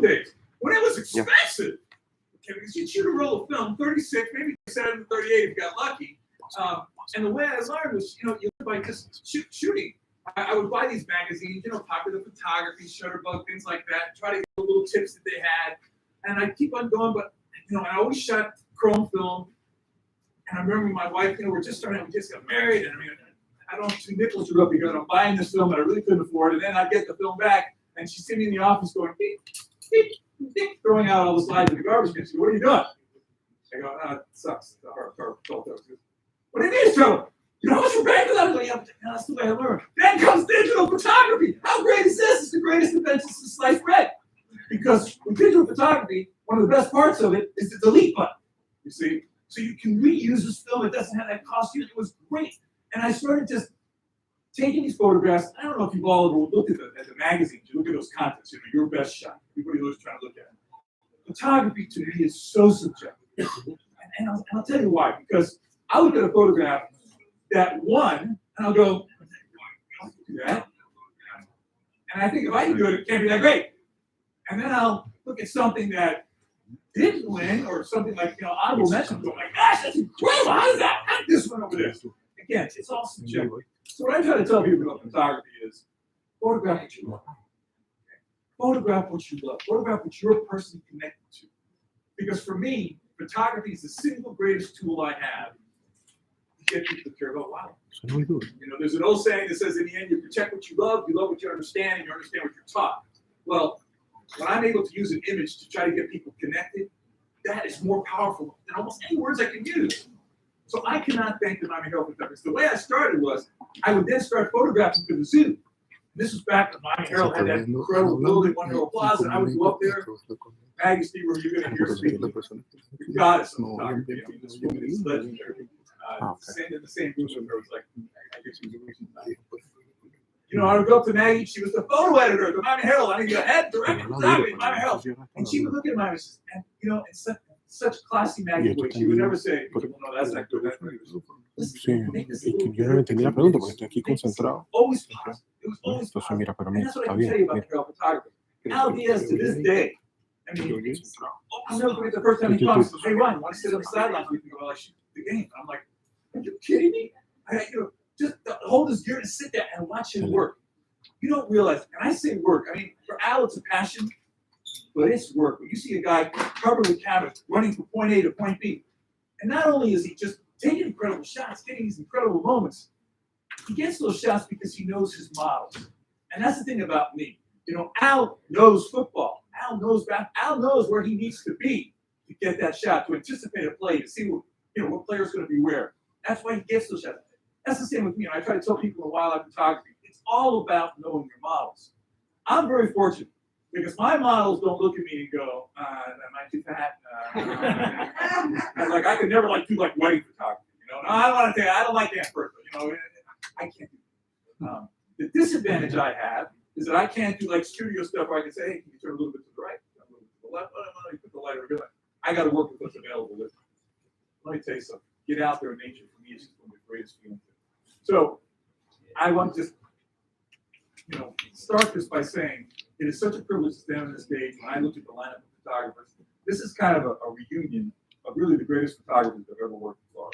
days when it was expensive. Okay, because you'd shoot a roll of film, 36, maybe 37, 38 if you got lucky. And the way I learned was, you live by just shooting. I would buy these magazines, Popular Photography, Shutterbug, things like that, try to get the little tips that they had. And I'd keep on going, but, I always shot chrome film. And I remember my wife, we just got married. And I don't see nickels are up because I'm buying this film that I really couldn't afford. And then I'd get the film back, and she'd see me in the office going, beep, beep, beep, throwing out all the slides in the garbage can. She goes, what are you doing? I go, it sucks. What do you mean it's trouble? How much we're paying for that? I'm like, yeah, that's the way I learned. Then comes digital photography. How great is this? It's the greatest invention since sliced bread. Because with digital photography, one of the best parts of it is the delete button. You see? So you can reuse this film. It doesn't have that cost. It was great. And I started just taking these photographs. I don't know if you've all ever looked at the magazines. You look at those contests, your best shot. Everybody always trying to look at it. Photography to me is so subjective. And I'll tell you why. Because I look at a photograph that won, and I'll go, I can do that. And I think if I can do it, it can't be that great. And then I'll look at something that didn't win, or something like, honorable mention, go, my gosh, that's incredible. How does that? How did this one over there? Again, it's all subjective. So what I try to tell people about photography is photograph what you love. Photograph what you love. Photograph what you're personally connected to. Because for me, photography is the single greatest tool I have to get people to care about wow. There's an old saying that says in the end, you protect what you love what you understand, and you understand what you're taught. Well, when I'm able to use an image to try to get people connected, that is more powerful than almost any words I can use. So I cannot thank the Miami Herald photographers. The way I started was I would then start photographing for the zoo. And this was back when Miami Herald had that incredible building, One Herald Plaza, and I would go up there. Maggie Steve, you're going to hear speaking. The goddess of photography. This woman is legendary. In the same room with her was like, I would go up to Maggie. She was the photo editor of the Miami Herald. I mean, the head director of the Miami Herald. And she would look at Miami and, in such classy Maggie way, she would never say, no, that's not good. That's not good. Sí, y que yo no entendí la pregunta porque estoy aquí concentrado. Always positive. It was always Entonces, positive. mira, para mí And that's what está I can tell you bien. about the Herald photography. Al Diaz to this day, I mean, I'll never forget the first time he comes. Hey, Ron, want to sit on the sidelines with me while I shoot the game? I'm like, are you kidding me? Just hold his gear and sit there and watch him work. You don't realize, and I say work, I mean, for Al, it's a passion, but it's work. When you see a guy covered with cameras running from point A to point B, and not only is he just taking incredible shots, getting these incredible moments, he gets those shots because he knows his models. And that's the thing about me. Al knows football. Al knows basketball. Al knows where he needs to be to get that shot, to anticipate a play, to see what player's going to be where. That's why he gets those shots. That's the same with me. I try to tell people in wildlife photography, it's all about knowing your models. I'm very fortunate because my models don't look at me and go, am I too fat? I could never do wedding photography. No, I don't want to. I don't like that person. I can't do that. The disadvantage I have is that I can't do studio stuff where I can say, hey, can you turn a little bit to the right, a little bit to the left? Let me put the light over here. I got to work with what's available. Let me tell you something. Get out there in nature for me is one of the greatest feelings. So I want to just, start this by saying it is such a privilege to stand on this stage when I look at the lineup of photographers. This is kind of a reunion of really the greatest photographers I've ever worked with.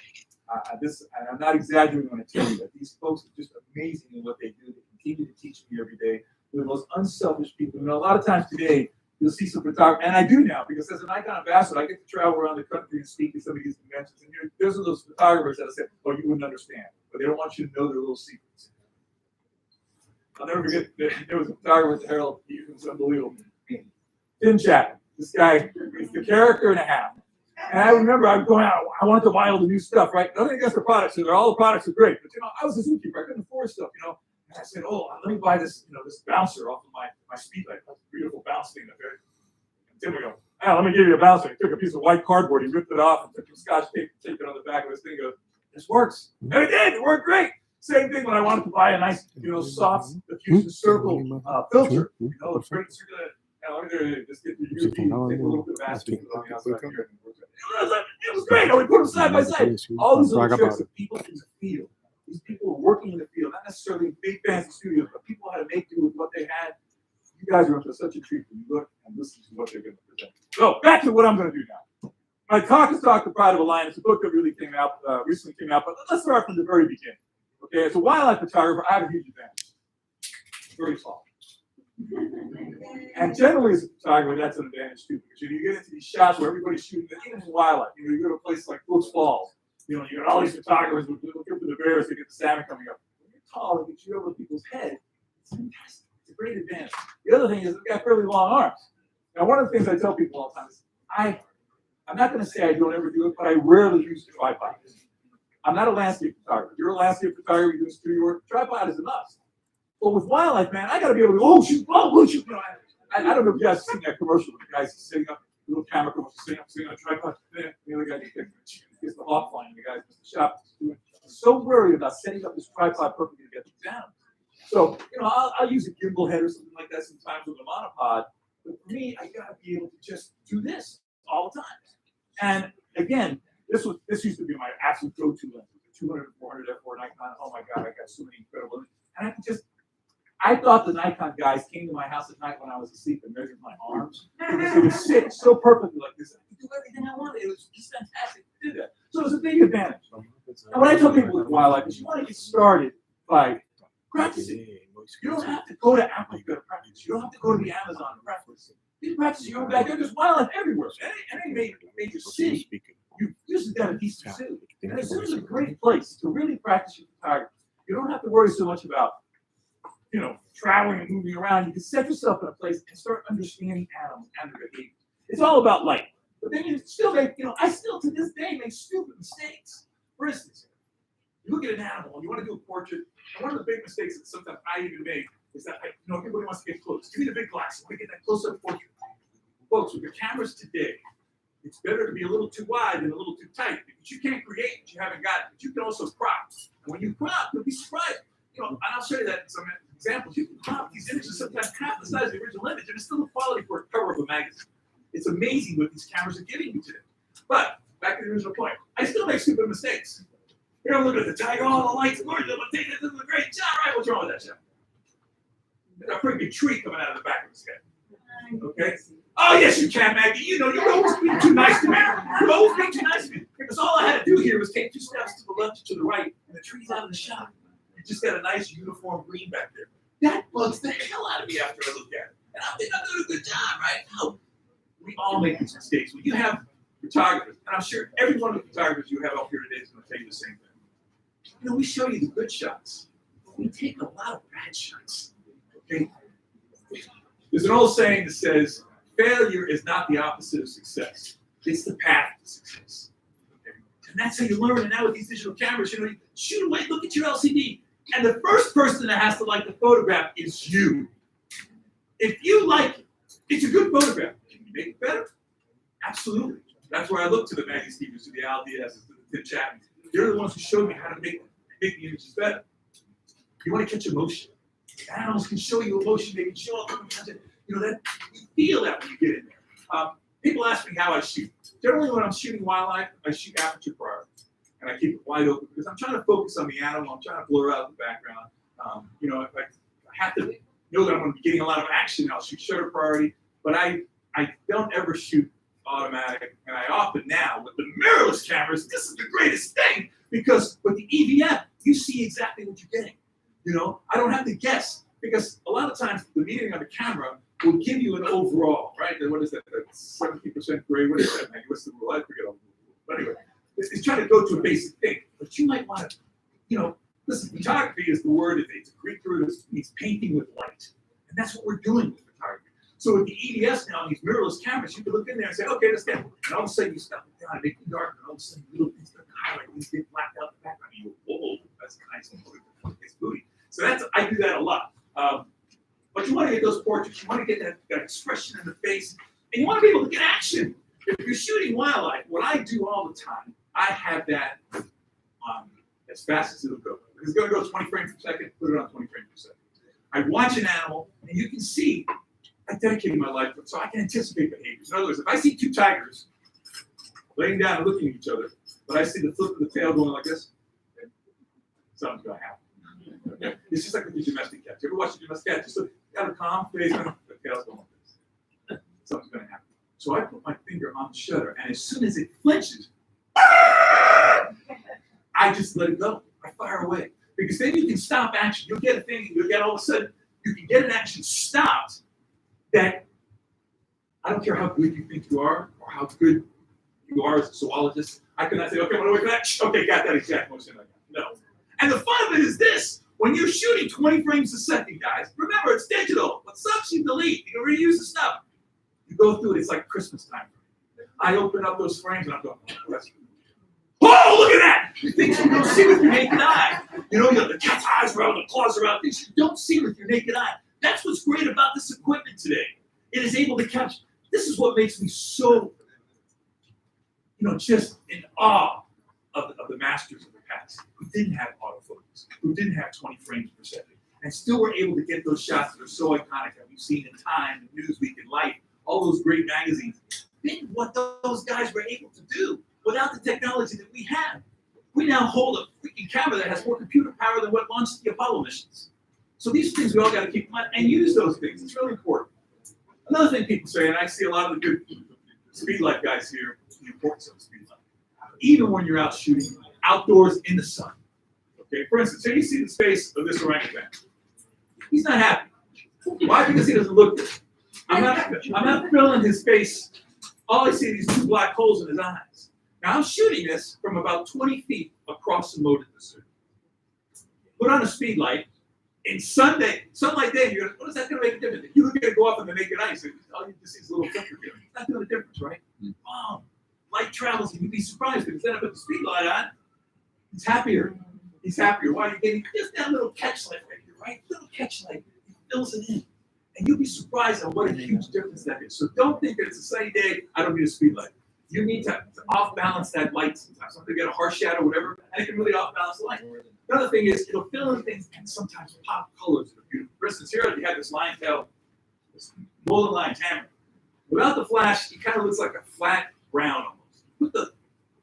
And I'm not exaggerating when I tell you that these folks are just amazing in what they do. They continue to teach me every day. They're the most unselfish people. A lot of times today, you'll see some photographers, and I do now, because as an Icon ambassador, I get to travel around the country and speak at some of these conventions. And there's those photographers that I say, oh, you wouldn't understand. But they don't want you to know their little secrets. I'll never forget, there was a photographer at the Herald. He was unbelievable. Tim Chapman. This guy is the character and a half. And I remember I was going out, I wanted to buy all the new stuff, right? Nothing against the products. All the products are great. But, I was a zookeeper. I couldn't afford stuff, And I said, oh, let me buy this, this bouncer off of my speedlight. That's a beautiful bounce thing up there. And Tim would go, let me give you a bouncer. He took a piece of white cardboard. He ripped it off and took some scotch tape and taped it on the back of his thing. He goes, this works. And it did. It worked great. Same thing when I wanted to buy a nice, soft diffusion circle filter. It's great circular. Just get the UV, take a little bit of acid on the outside here. It was great. I would put them side by side. All these little tricks of people in the field. These people were working in the field, not necessarily big fancy studios, but people had to make do with what they had. You guys are up to such a treat when you look and listen to what they're going to present. So back to what I'm going to do now. My talk is Talk the Pride of a Lion. It's a book that really came out, recently came out, but let's start from the very beginning. Okay, as a wildlife photographer, I have a huge advantage. Very small. And generally as a photographer, that's an advantage too, because you get into these shots where everybody's shooting, even in wildlife, you go to a place like Brooks Falls, you got all these photographers looking for the bears to get the salmon coming up. When you're tall and you shoot over people's head, it's fantastic. It's a great advantage. The other thing is they've got fairly long arms. Now, one of the things I tell people all the time is I'm not going to say I don't ever do it, but I rarely use a tripod. I'm not a landscape photographer. You're a landscape photographer, you're doing studio work. Tripod is a must. But with wildlife, man, I got to be able to go, shoot. I don't know if you guys have seen that commercial with the guys sitting up, little camera commercial, sitting on a tripod. The other guy gets the hawk flying. The guy's in the shop. So worried about setting up this tripod perfectly to get them down. So, I'll use a gimbal head or something like that sometimes with a monopod. But for me, I got to be able to just do this all the time. And again, this used to be my absolute go-to lens, the 200 to 400 f4 Nikon. Oh my God, I got so many incredible lenses. And I thought the Nikon guys came to my house at night when I was asleep and measured my arms. Because it would sit so perfectly like this. I could do everything I wanted. It was just fantastic to do that. So it was a big advantage. And what I tell people with wildlife is you want to get started by practicing. You don't have to go to Africa to practice. You don't have to go to the Amazon to practice. You practice in your own backyard. There's wildlife everywhere. Any major city, you usually got a decent zoo. And a zoo is a great place to really practice your photography. You don't have to worry so much about traveling and moving around. You can set yourself in a place and start understanding animals and their behavior. It's all about light. But then you still make, I still to this day make stupid mistakes. For instance, you look at an animal and you want to do a portrait, and one of the big mistakes that sometimes I even make is that everybody wants to get close. Give me the big glass. I want to get that close-up portrait. Folks, with your cameras today, it's better to be a little too wide than a little too tight, because you can't create what you haven't got, but you can also crop. And when you crop, you'll be surprised. And I'll show you that in some examples. You can crop these images sometimes half the size of the original image, and it's still the quality for a cover of a magazine. It's amazing what these cameras are giving you today. But back to the original point, I still make stupid mistakes. Here I'm looking at the tiger, all the lights, gorgeous. I'm gonna take this is a great shot, right? What's wrong with that shot? There's a pretty big tree coming out of the back of the sky. Okay? Oh yes, you can, Maggie. You're always being too nice to me. You're always being too nice to me. Because all I had to do here was take 2 steps to the left or to the right, and the tree's out of the shot. You just got a nice uniform green back there. That bugs the hell out of me after I look at it. And I think I'm doing a good job, right? No. We all make these mistakes. When you have photographers, and I'm sure every one of the photographers you have up here today is going to tell you the same thing. We show you the good shots, but we take a lot of bad shots. Okay? There's an old saying that says, failure is not the opposite of success. It's the path to success. Okay? And that's how you learn. And now with these digital cameras, you shoot away, look at your LCD. And the first person that has to like the photograph is you. If you like it, it's a good photograph. Can you make it better? Absolutely. That's where I look to the Maggie Stevens, to the Al Diaz, to the Tim Chapman. They're the ones who showed me how to make the images better. You want to catch emotion. Animals can show you emotion. They can show up. That you feel that when you get in there. People ask me how I shoot. Generally, when I'm shooting wildlife, I shoot aperture priority. And I keep it wide open because I'm trying to focus on the animal. I'm trying to blur out the background. If I have to know that I'm going to be getting a lot of action, I'll shoot shutter priority. But I don't ever shoot automatic. And I often now, with the mirrorless cameras, this is the greatest thing. Because with the EVF, you see exactly what you're getting. I don't have to guess. Because a lot of times, the medium of the camera will give you an overall, right? What is that? That's 70% gray. What is that, man? What's the rule? I forget all the rules. But anyway. It's trying to go to a basic thing, but you might want to, listen, photography is the word, it's a Greek word, it means painting with light. And that's what we're doing with photography. So with the EVS now, these mirrorless cameras, you can look in there and say, okay, let's get it. And all of a sudden you step it down, make it dark, and all of a sudden little things start to highlight, things get blacked out in the background, and you go, whoa, that's nice and it's booty. So I do that a lot. But you want to get those portraits, you want to get that expression in the face, and you want to be able to get action. If you're shooting wildlife, what I do all the time, I have that as fast as it'll go. If it's going to go 20 frames per second, put it on 20 frames per second. I watch an animal, and you can see I dedicated my life to it, so I can anticipate behaviors. In other words, if I see 2 tigers laying down and looking at each other, but I see the flip of the tail going like this, something's going to happen. Okay? It's just like with the domestic cats. You ever watch the domestic cat? Just got a calm face, okay, let's go on this. Something's gonna happen. So I put my finger on the shutter, and as soon as it flinches, I just let it go. I fire away. Because then you can stop action. You'll get a thing, you'll get all of a sudden, you can get an action stopped that I don't care how good you think you are or how good you are as a zoologist. I cannot say, okay, I'm gonna wait for that. Okay, got that exact motion. No. And the fun of it is this. When you're shooting 20 frames a second, guys, remember it's digital. What sucks, you delete. You can reuse the stuff. You go through it, it's like Christmas time. I open up those frames and I'm going, oh, look at that! Things you don't see with your naked eye. You know, the cat's eyes are out, the claws are out, things you don't see with your naked eye. That's what's great about this equipment today. It is able to capture. This is what makes me so, just in awe of the masters of the past who didn't have autofocus, who didn't have 20 frames per second, and still were able to get those shots that are so iconic that we've seen in Time, and Newsweek, and Life, all those great magazines. Think what those guys were able to do without the technology that we have. We now hold a freaking camera that has more computer power than what launched the Apollo missions. So these things we all got to keep in mind and use those things. It's really important. Another thing people say, and I see a lot of the good speed light guys here, the importance of the speed light. Even when you're out shooting outdoors in the sun. Okay, for instance, here you see the face of this orangutan. He's not happy. Why? Because he doesn't look good. I'm not filling his face. All I see are these two black holes in his eyes. Now I'm shooting this from about 20 feet across the moat of the zoo. Put on a speed light. In sunlight day, you're what is that going to make a difference? If you look at it go off in the naked eye, all you just see is a little flicker here. It's not doing a difference, right? Oh, light travels, and you'd be surprised because then I put the speed light on. He's happier. He's happier. Why? You're getting just that little catch light right here, right? Little catch light. It fills it in. And you'll be surprised at what a huge difference that is. So don't think that it's a sunny day, I don't need a speed light. You need to off-balance that light sometimes. Sometimes you get a harsh shadow, whatever, and it can really off-balance the light. Another thing is it'll fill in things and sometimes pop colors that are beautiful. For instance, here you have this lion tail, this golden lion hammer. Without the flash, it kind of looks like a flat brown almost. Put the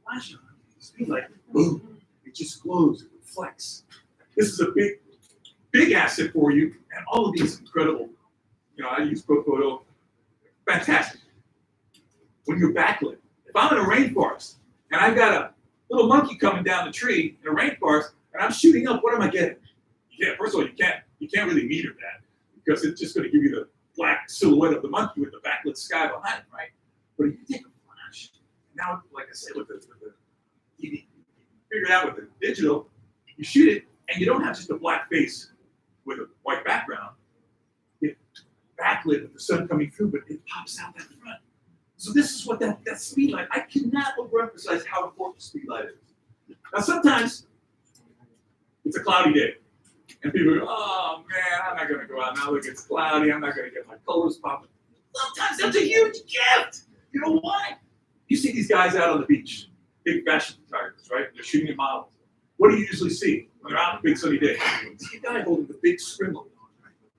flash on, speed light, boom, it just glows, it reflects. This is a big asset for you, and all of these incredible. I use ProPhoto, fantastic. When you're backlit, if I'm in a rainforest and I've got a little monkey coming down the tree in a rainforest and I'm shooting up, what am I getting? First of all, you can't really meter that because it's just going to give you the black silhouette of the monkey with the backlit sky behind it, right? But if you take a flash, now, like I said, with the you figure it out with the digital, you shoot it and you don't have just a black face with a white background. Backlit with the sun coming through, but it pops out that front. So this is what that speed light, I cannot overemphasize how important speed light is. Now sometimes it's a cloudy day, and people go, oh man, I'm not gonna go out now, look, it's cloudy, I'm not gonna get my colors popping. Sometimes that's a huge gift. You know why? You see these guys out on the beach, big fashion photographers, right? They're shooting at models. What do you usually see when they're out on a big sunny day? You see a guy holding the big scrimble,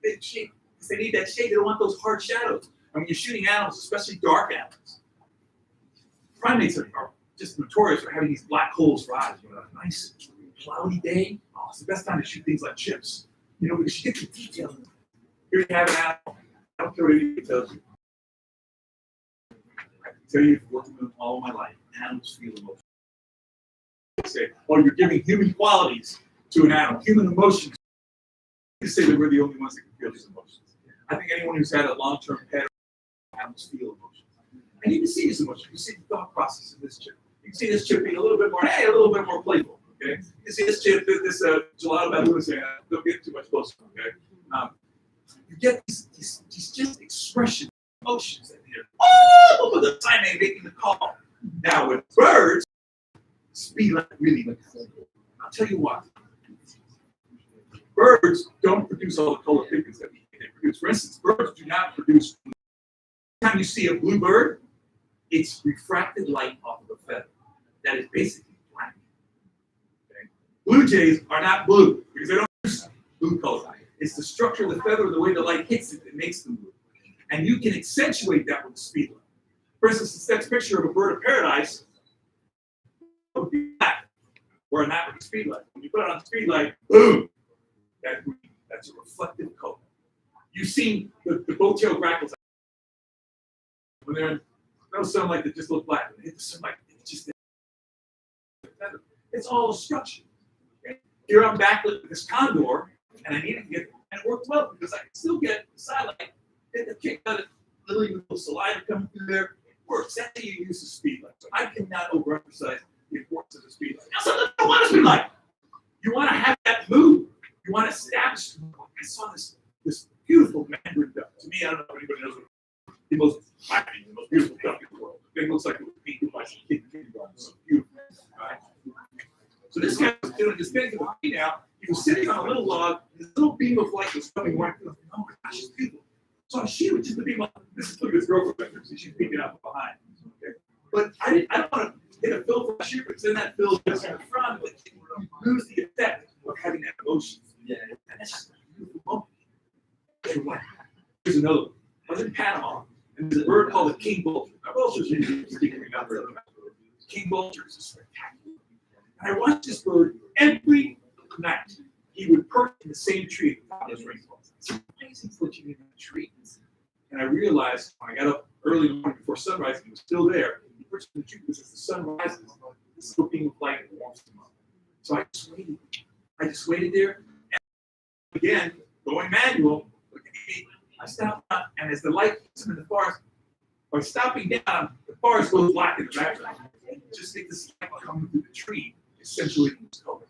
big shape. They need that shade. They don't want those hard shadows. And when you're shooting animals, especially dark animals, primates are just notorious for having these black holes for eyes. On a nice cloudy day, it's the best time to shoot things like chimps. Because you get the detail. Here you have an animal. I don't care what anybody tells you. I can tell you, working with them all my life, animals feel emotions. They say, oh, you're giving human qualities to an animal, human emotions. You say that we're the only ones that can feel these emotions. I think anyone who's had a long-term pet animals feel emotions. And you can see these emotions. You can see the thought process in this chip. You can see this chip being a little bit more playful. Okay? You can see this chip, this gelato baboon saying, don't get too much closer. Okay? You get these just expression emotions that they're the time they making the call. Now with birds, speed like really like I'll tell you what. Birds don't produce all the color pigments that they produce. For instance, birds do not produce. Every time you see a blue bird, it's refracted light off of a feather. That is basically black. Okay? Blue jays are not blue because they don't produce blue color. It's the structure of the feather, the way the light hits it, that makes them blue. And you can accentuate that with the speed light. For instance, this next picture of a bird of paradise would be black, or not with the speed light. When you put it on the speed light, boom! That's a reflective color. You've seen the boat-tailed grackles when they're in no sunlight that just look black. When they hit the sunlight, it's just it's all a structure. Okay? Here I'm back with this condor, and I needed to get, and it worked well because I can still get the satellite, get the kick out of little saliva coming through there. It works. That's how you use the speed light. So I cannot overemphasize the importance of the speed light. Now, something I want to be like. You want to have that move. You want to establish. I saw this beautiful mandarin duck. To me, I don't know if anybody knows what the most beautiful duck in the world. The thing looks like it was painted by some kid in kindergarten. So beautiful, right? So this guy was doing this thing to the feet now. He was sitting on a little log. This little beam of light was coming right through. Oh my gosh, it's beautiful. So I shoot it just to be like, this is look at this girlfriend picture. So she's peeking out from behind. Okay? But I don't want to hit a fill for a shoot because then that fill just in the front. But you lose the effect of having that emotion. Yeah. And that's just a beautiful moment. Here's another one. I was in Panama, and there's a bird called the king vulture. Now, vultures are king vultures is spectacular. And I watched this bird every night. He would perch in the same tree at the top of his rainforest. It's amazing perching in that tree. And I realized when I got up early in the morning before sunrise, he was still there. He perched in the tree because as the sun rises, this little beam of light warms him up. So I just waited. There. And again, going manual, I stopped out, and as the light hits him in the forest, by stopping down, the forest goes black in the background. And you just think this light coming through the tree, essentially it's color.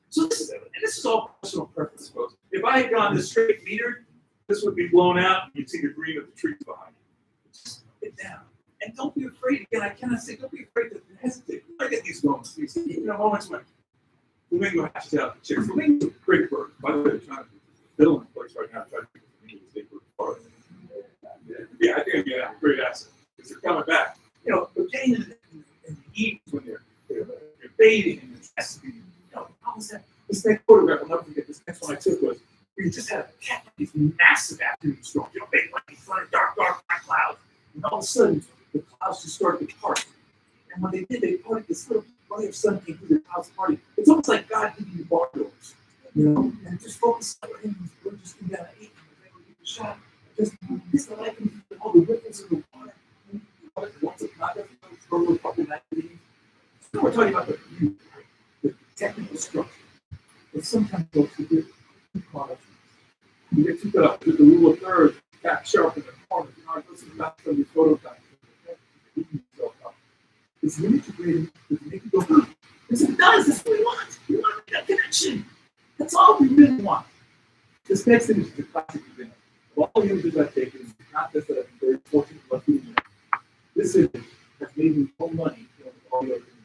So this is all personal preference, suppose. If I had gone this straight meter, this would be blown out, and you'd see the green of the trees behind you. Just get down. And don't be afraid. Again, I cannot say, don't be afraid to hesitate. I get these moments. Moments when flamingo hatches out the chick. Flamingo's a great bird. By the way, they're trying to fill in place right now, trying to make flamingo stay bird. Yeah, I think it'd be a great asset because they're coming back. But getting in the evenings when they're bathing and dressing, how was that? This next photograph, I'll never forget. This next one I took was we just had a cat these massive afternoon storms. Big lightning, thunder, dark black clouds, and all of a sudden the clouds just started to part. And when they did, they parted. This little ray of sun came through the clouds party. It's almost like God giving you bar doors, and just focus on him. We're just going down to 8 and we're get the shot. Just this light and all the ripples of the water. Once it's not totally fucking activities. So we're talking about the technical structure. But sometimes folks will get too caught up. You get too caught up with the rule of thirds, cat sharp in the corner. This is not some of these phototypes. It's integrated to make it go through. Because it does, that's what we want. We want that connection. That's all we really want. This next image is a classic example. Of all the images I've taken, not just that I've been very fortunate to do it. This image has made me more money than all the other images.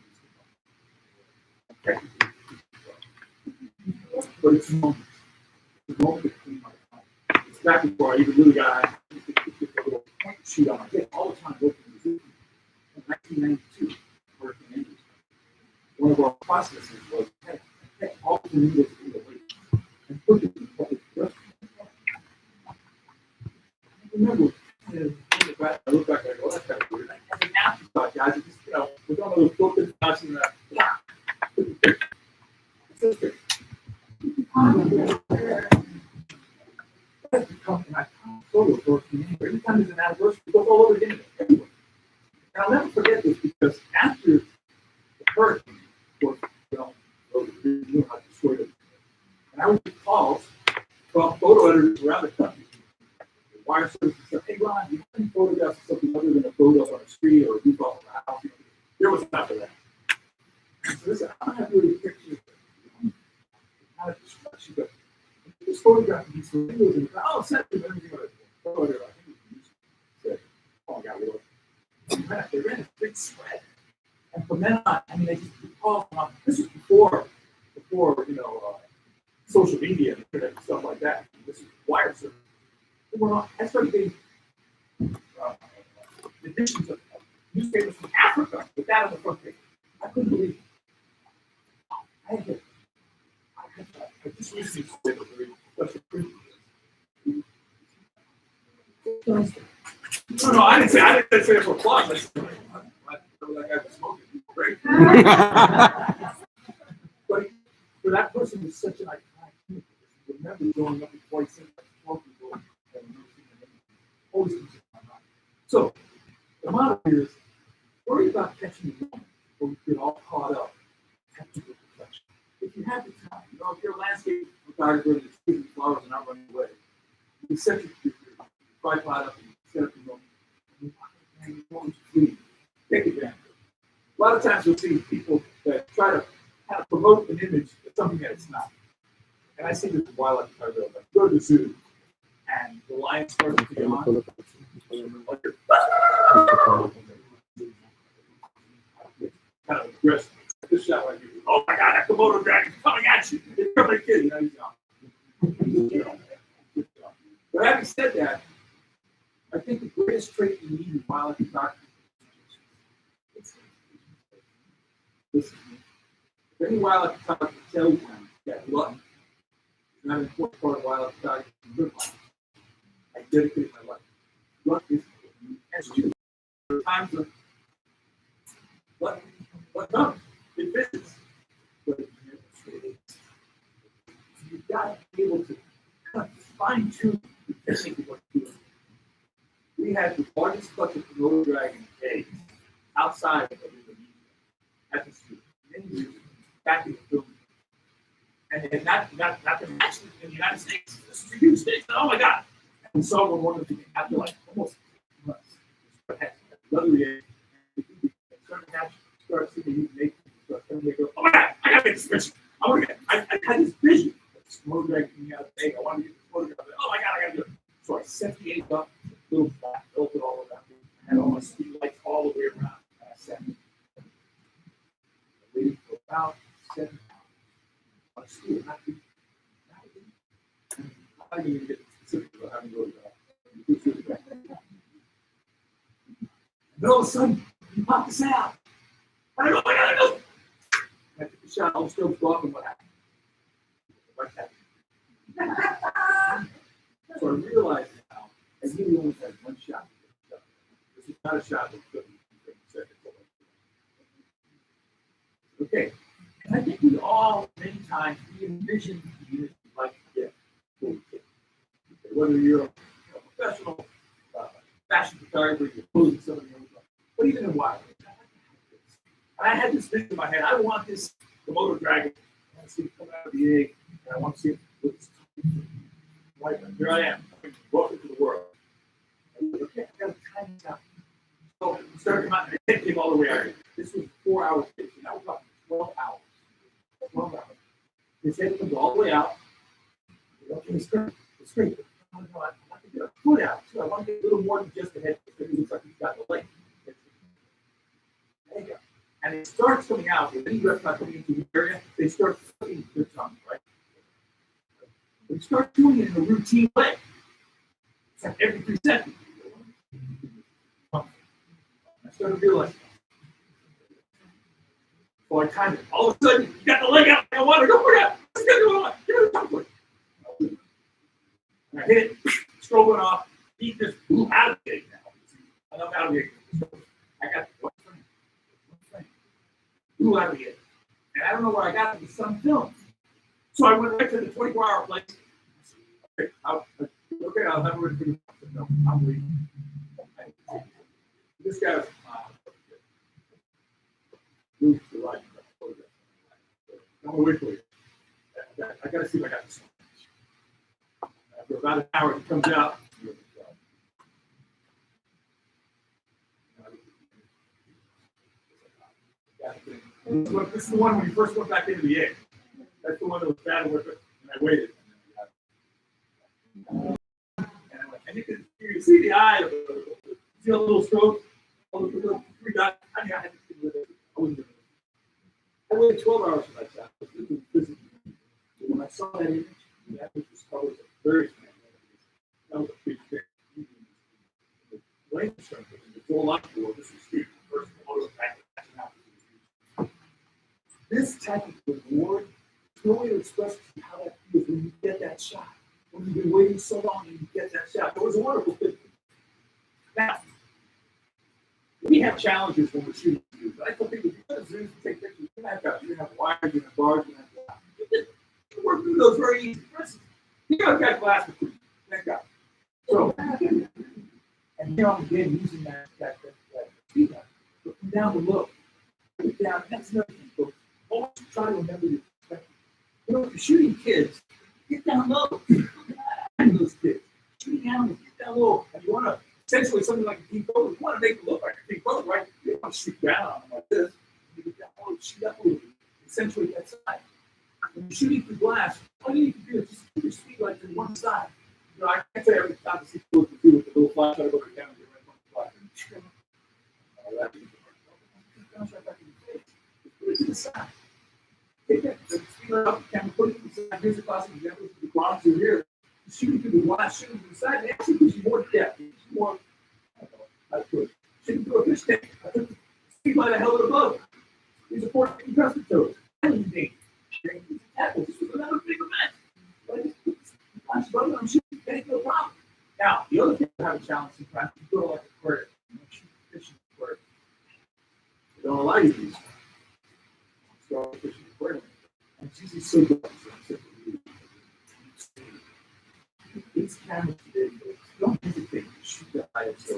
But it's a moment. It's a moment between my time. It's back before I even really got a little point shoot on my head all the time working with it. In 1992, working in industry. One of our processes was take all the needles in the weight and put it in public restroom. I remember, I look back and I go, that's kind of weird. As an afterthought, guys, it just, we're going to those filters, and that. It's just that's become my photo for every time there's an anniversary, it goes all over the internet, everywhere. And I'll never forget this because after the hurricane, of course, we knew how to destroy it. And I would get calls from photo editors around the country. Wire service and stuff. Hey, Ron, do you have any photographs of something other than a photo on a street or a roof off a house? There was enough of that. So listen, I don't have really pictures of how to describe you, but this photograph of these flamingos and set them everything on a photo. I think it was said, oh my God, really? They ran a big spread. And from then on, I mean, they just called them up. This was before social media and internet and stuff like that. This is wire service. I started getting editions of newspapers from Africa with that on the front page. I couldn't believe it. I just recently did a very special print. No, I didn't say it for applause. I said, like I was smoking. Great. But for that person was such an iconic. Remember growing up in White City, 12 people. The motto is worry about catching the moment, or you get all caught up catching the reflection. If you have the time, if you're a landscape photographer that's taking flowers and not running away, you can set your tripod up and set up your moment. And you want to flee. Take advantage of it. A lot of times you'll see people that try to kind of promote an image of something that it's not. And I see this in wildlife photography. Like, go to the zoo, and the lion starts to get on. Kind of aggressive. This shot right here. Oh my God, that Komodo dragon's coming at you. It's a kid, he's gone. But having said that, I think the greatest trait you need in wildlife photography is listen. If any wildlife photographer tells you that luck is not an important part of wildlife photography in your life, I dedicate my life. Luck is as true. There are times of what comes in business. But you've got to be able to kind of fine tune the technique of what you're doing. We had the largest clutch of Komodo dragon eggs outside of Indonesia at the street. Many years ago, back in the film. And they had not been actually in the United States. This is a huge thing. Oh my God. And we saw one of them after like almost months. Another egg. Start seeing the human nature. Oh my God, I gotta make this picture. I had this vision of this Komodo dragon coming out of the egg. I wanted to get this photograph. Oh my God, I gotta do it. So I set the egg up, little back, built it all around. I had all my street lights all the way around. And I set it. I waited for about 7 hours. On a stool, not how do you get specific about having to go to that? And all of a sudden, you pop this out. I go, I gotta go. I took the shot, all the strobes go off, and what happened? Like that. So I realized now, I really only had one shot. This is not a shot that could be seconds. Okay. And I think we all, many times, we envision the unit like to get what we get. Whether you're a professional fashion photographer, you're posing somebody else, but even in wildlife. And I had this thing in my head. I want this Komodo dragon. I want to see it come out of the egg, and I want to see it with its right. Here I am. Welcome to the world. Okay, I got to time this out. So we started coming out, and it came all the way out. This was 4 hours. And that was about 12 hours. 12 hours. His head comes all the way out. The screen. I want to get a foot out, too. I want to get a little more than just the head, because it looks like he's got the leg. There you go. And it starts coming out. If any reptile coming into the area, they start flicking their tongue, right? They start doing it in a routine way. It's like every 3 seconds. I started realizing. So I kind of, all of a sudden, you got the leg out. I want to go for that. Let's go. Give it a tongue flick. And I hit it. Strobe went off. He just blew out of the egg now. And I'm out of the egg. I got one frame. Blew out of the egg. And I don't know where I got it. It was some film. So I went right to the 24-hour place. Okay, I'll have a review. No, I'm leaving. This guy was moved to the right. I'm going to wait for you. I got to see if I got this. After about an hour, it comes out. This is the one when you first went back into the egg. That's the one that was bad with it, and I waited. And you can see the eye, see a little stroke, a little 3 dots. I mean, I had to do it. I wasn't doing it. I waited 12 hours for that shot. When I saw that image, that image was covered very small. That was a big thing. The lane strength, it's all up for this is huge. First photo back. This type of reward, the only way to express how that feels when you get that shot. When you've been waiting so long and you get that shot. It was a wonderful thing. Now, we have challenges when we're shooting zoos. I tell people, if you go to zoos and take pictures, you're going to have wires, you're going to have bars, you're going to have you can work through those very easy. For instance, you got glass between. Thank God. So, and here I'm again using that down below. Look down, that's another thing, folks. Always try to remember your perspective. You know, if you're shooting kids, get down low. And those kids. Shooting animals, get down low. And you want to, essentially something like a deep boat, you want to make it look like a deep boat, right? You don't want to shoot down on them like this. You get down low, shoot up a little bit. Essentially that side. When you're shooting through glass, all you need to do is just keep your speed light to one side. You know, I can't say every time I see people with the little flashlight over the camera, they're right on the flash. All that. Bounce right back in your face. Just put it to the side. Take that, the speed light up the camera, put it to the side. Here's a classic example of the ground through here. Shooting through the glass, shooting through the side, it actually gives you more depth. It gives you more, I don't know how to put it. Shooting through a fish tank. I took the speed light, I held it above. These are 14 custom toes. This was another big event. But I just put the flash button on shooting, ain't no problem. Now, the other thing I have a challenge sometimes, you go like a aquarium. You know, shoot fish in the aquarium. They don't allow you to do this. So fish in the aquarium. And it's usually so good. These cameras today, don't hesitate to shoot the ISO.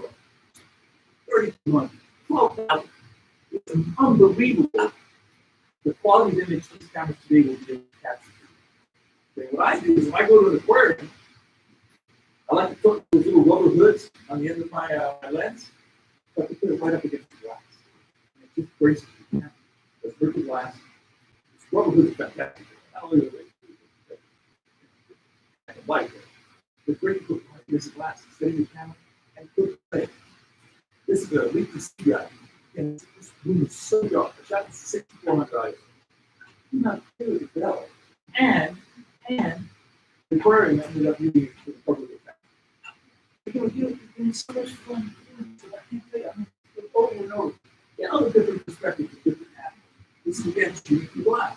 31, 12,000. It's unbelievable. The quality of image these cameras today will be able to capture. Okay, what I do is when I go to an aquarium, I like to put those little rubber hoods on the end of my lens. So I can put it right up against the glass. And it just braces the camera. It's brick glass. This rubber hood is fantastic. Not only the light, but great to put this glass, steady the camera, and put it. This is a leap to see guy. And this room is so dark. I shot this 6,400 eyes. Do not do it well. And the aquarium ended up using it for the public effect. It's so much fun. I can't tell you, I mean, over and over. Yeah, other different perspectives of different animals. This is again shooting through glass.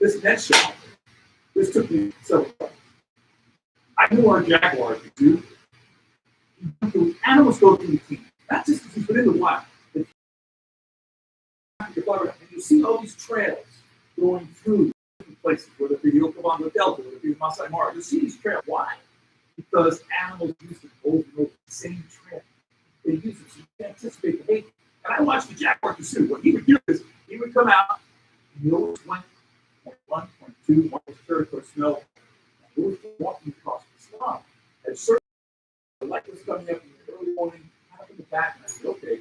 This next shot, this took me several times. I knew our jaguars could do. The animals go through the teeth. Not just because he's been in the wild. And you see all these trails going through different places, whether it be the Okavango Delta, whether it be the Masai Mara. You see these trails. Why? Because animals use them over and over the same trail. They use it so you can anticipate behavior. And I watched the jaguar pursue. What he would do is he would come out and he always went point one, point two, point third for a smell. He was walking across the swamp. At certain the light was coming up in the early morning, kind of in the back, and I said, okay,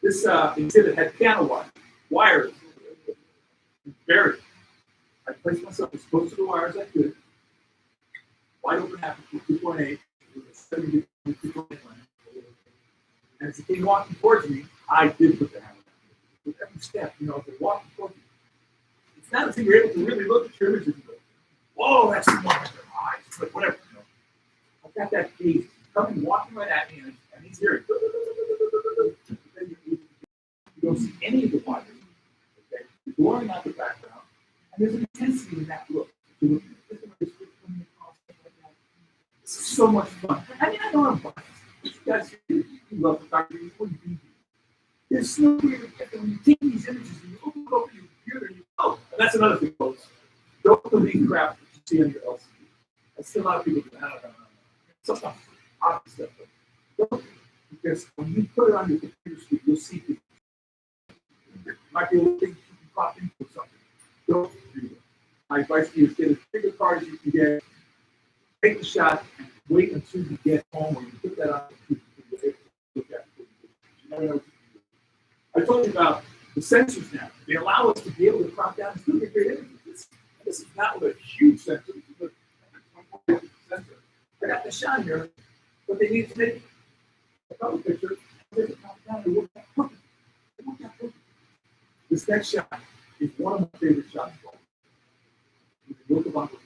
this exhibit had piano wires buried. I placed myself as close to the wire as I could, wide open aperture, 2.8, with a 70 2.8 lens. And as he came walking towards me, I did put the hammer down. With every step, you know, if they're walking towards me, it's not until you're able to really look at your images and go, whoa, that's the one with their eyes, but whatever. You know. I've got that gaze coming, walking right at me, and he's hearing. You don't see any of the wires. Okay? You're blurring out the background, and there's an intensity in that look. This is so much fun. I mean, I know I'm biased. You guys you love photography, you wouldn't be here. There's no way to get them. When you take these images and you open it up on your computer and you and that's another thing, folks. Don't believe crap that you see on your LCD. I see a lot of people do that. Sometimes obvious stuff, but don't, because when you put it on your computer screen, you'll see people. Might be a little thing you can pop into something. Don't do that. My advice to you is get as big a card as you can get. Take the shot and wait until you get home when you put that on the computer. Look at it. You never know what you can do. I told you about the sensors now. They allow us to be able to crop down and still get great images. This is not with a huge sensor. This is a 24 sensor. I got the shot here, but they need to make a cover picture. They crop down and work that perfect. This next shot is one of my favorite shots. You can look about it.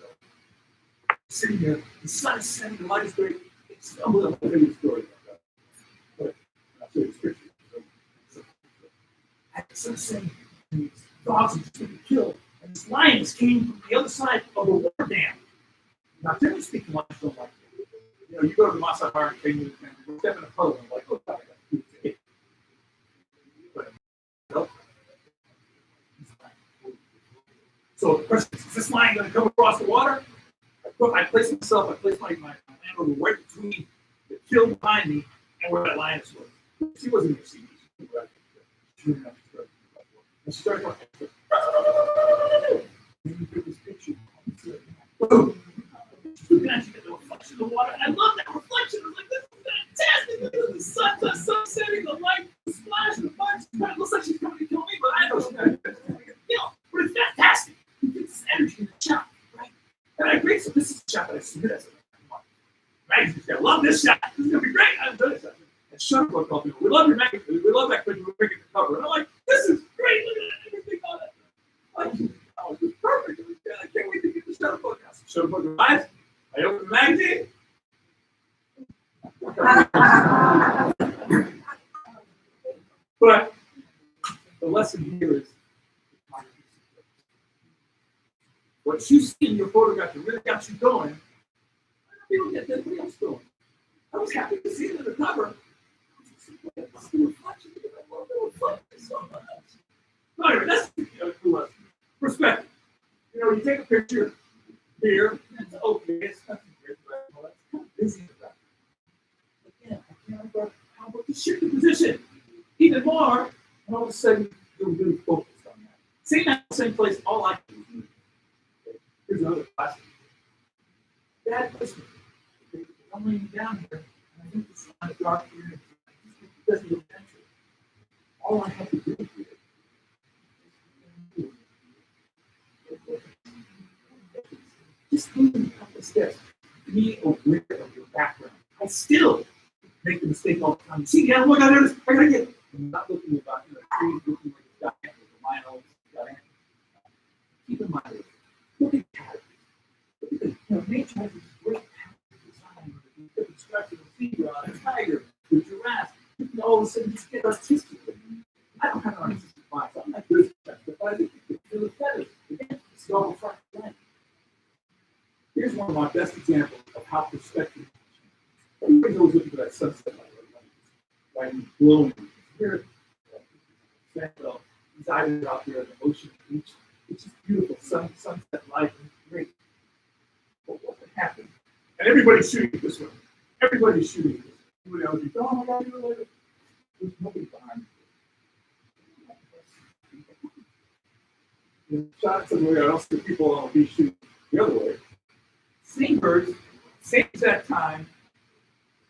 Sitting here, the sun is setting, the light is great. It's a little bit story. But I'll show you this picture. At the sunset, these dogs are just getting killed, and these lions came from the other side of the water dam. Now, generally speaking, lions don't like it. You know, you go to the Masai Mara Canyon and you step in a puddle and like, oh, God, I got to but nope. So the question is this lion going to come across the water? I place myself, I place my hand over right between the kill behind me and where that lion was. She wasn't going to see me. shooting up the road. And she started going, and you took this picture. Boom! She's looking at you, get the reflection of the water. I love that reflection. I was like, this is fantastic. Look at the sun setting, the light, the splash, the bunch. It looks like she's coming to kill me, but I know she's not going to kill. But it's fantastic. You get this energy in the shot, right? And I agree. So this is the shot that I submit as a magazine's gonna love this shot. This is gonna be great. I'm done this shot. And Shutterbug called me. We love your magazine. We love that picture. We're making the cover. And I'm like, this is great. Look at everything on it. Like, oh, this is perfect. I can't wait to get the Shutterbug out. So Shutterbug arrives. I open the magazine. But the lesson here is what you see in your photograph that really got you going. You don't get everybody else going. I was happy to see it in the cover. It's the reflection. I love the reflection so much. No, anyway, that's cool lesson. Perspective. You know, you take a picture here, and it's okay, it's nothing great, but it's kind of busy about it. Again, I can't remember how about the shift the position even more, and all of a sudden you're really focused on that. Same at the same place, all I can do. Here's another classic. Bad placement. I'm laying down here, and I think it's kind of dark here. It doesn't look natural. All I have to do here just moving a couple of steps, be aware of your background. I still make the mistake all the time. See, yeah, look, I gotta get. I'm not looking about trees looking like a giant with a lion giant. Keep in mind, look at patterns. Look at nature has this great pattern design. You put the structure of a zebra on a tiger, the giraffe. You can all of a sudden just get artistic. I don't have an artistic mind, so I'm not good at that. But I think you can feel the feathers. Again, it's all front line. Here's one of my best examples of how perspective. Everybody's always looking for that sunset light glowing. Here, Sandwell, these islands out there in the ocean, beach. It's just beautiful sunset light, great. But what would happen? And everybody's shooting it this way. Everybody's shooting it this way. Everybody else is, oh my God, you're later. There's nobody behind you. Shot somewhere else, the people on the beach shooting the other way. Same birds, same exact time,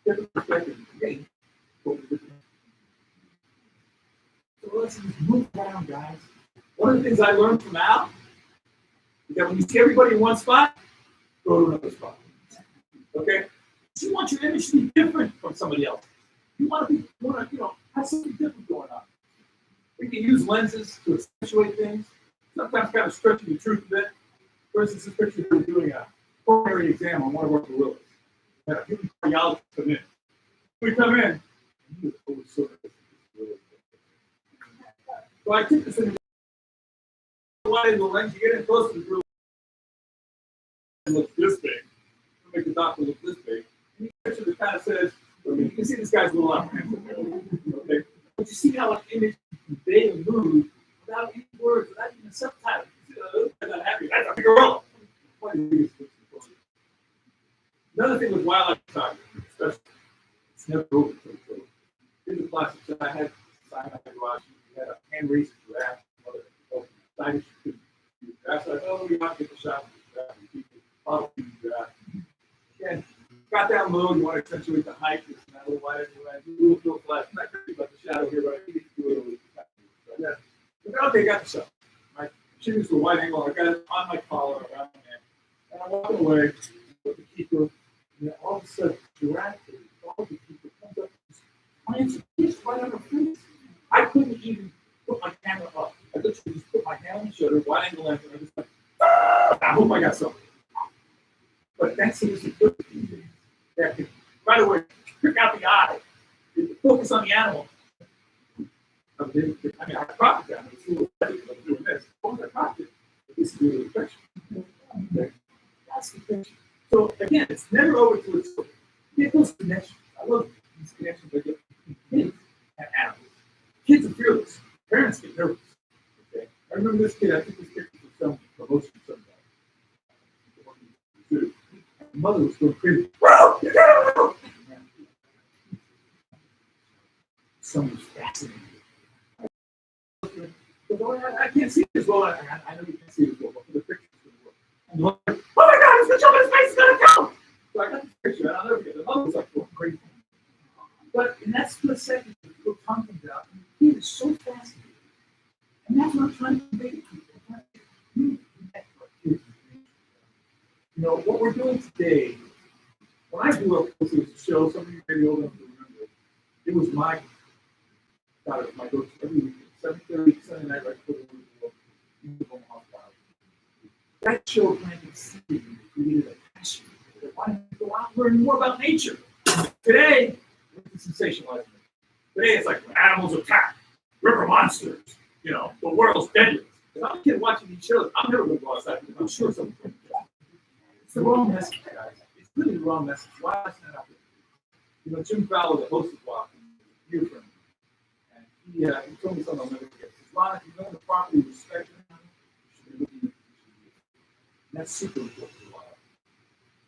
different perspective. Again, so let's just move around, guys. One of the things I learned from Al is that when you see everybody in one spot, go to another spot. Okay? You want your image to be different from somebody else. You want to have something different going on. We can use lenses to accentuate things, sometimes kind of stretching the truth a bit. For instance, this picture we're doing a coronary exam on one of our gorillas. We had a human cardiologist come in. We come in, and he was over sort of so I took this in wide the lens, you get in close to the gorilla, and looks this big. It'll make the doctor look this big. And you picture that kind of says, you can see this guy's a little apprehensive. Okay? But you see how an image can convey a mood without any words, without even a subtitle. That's not happy. That's a gorilla. Another thing with wildlife photography, especially, it's never over. Here's a classic shot I had. I had to watch. We had a hand raised giraffe. Decided she couldn't do giraffe. So I thought, oh, we might get the shot of the giraffe. Follow the giraffe. Again, got down low. You want to accentuate the height. It's not a little wider. A little flash. I'm not crazy about the shadow here, but I think you can do it a little bit. Yeah. Okay, got the shot. Right. Shooting to a wide angle. I got it on my collar around my neck. And I'm walking away with the keeper. And all of a sudden, giraffe, all the keeper comes up. Plants a kiss right on her face. I couldn't even put my camera up. I literally just put my hand on the shoulder, wide angle lens, and I just like, I hope I got something. But that's a good thing. That can, right away, pick out the eye, focus on the animal. I mean, I cropped it down. It's a little heavy, but I'm doing this. Oh, I cropped it. This is really the picture. Okay. That's the picture. So, again, it's never over to its story. Get those connections. I love these connections I get between kids and animals. Kids are fearless. Parents get nervous. Okay. I remember this kid, I took this picture for some promotion sometime. The mother was going crazy. Someone was fascinated. I can't see it as well. I know you can't see it as well, but for the picture, it's gonna work. And like, oh my God, it's the children's face is gonna go. So I got this picture, and I'll never forget it. The mother was like, going crazy. But in that split second, the little tongue comes out, and the kid is so fascinated. And that's what I'm trying to convey to people. I'm trying to connect our kids. You know, what we're doing today, when I grew up, it was a show, some of you may be old enough to remember it. It was my go-to every weekend, 7:30 Sunday night, right before the world. That show planted seed and created a passion. Why don't you go out and learn more about nature? Today, it's sensationalizing. Today, it's like when animals attack, river monsters, you know, the world's deadliest. If I'm a kid watching these shows, I'm never going to go outside because I'm sure something's going to happen. It's the wrong message, guys. It's really the wrong message. Why is that out there? You know, Jim Fowler, the host of Walking, dear friend, and he told me something I'll never forget. He says, Ron, if you're going to properly respect them, you should be looking at the future. And that's super important for a while.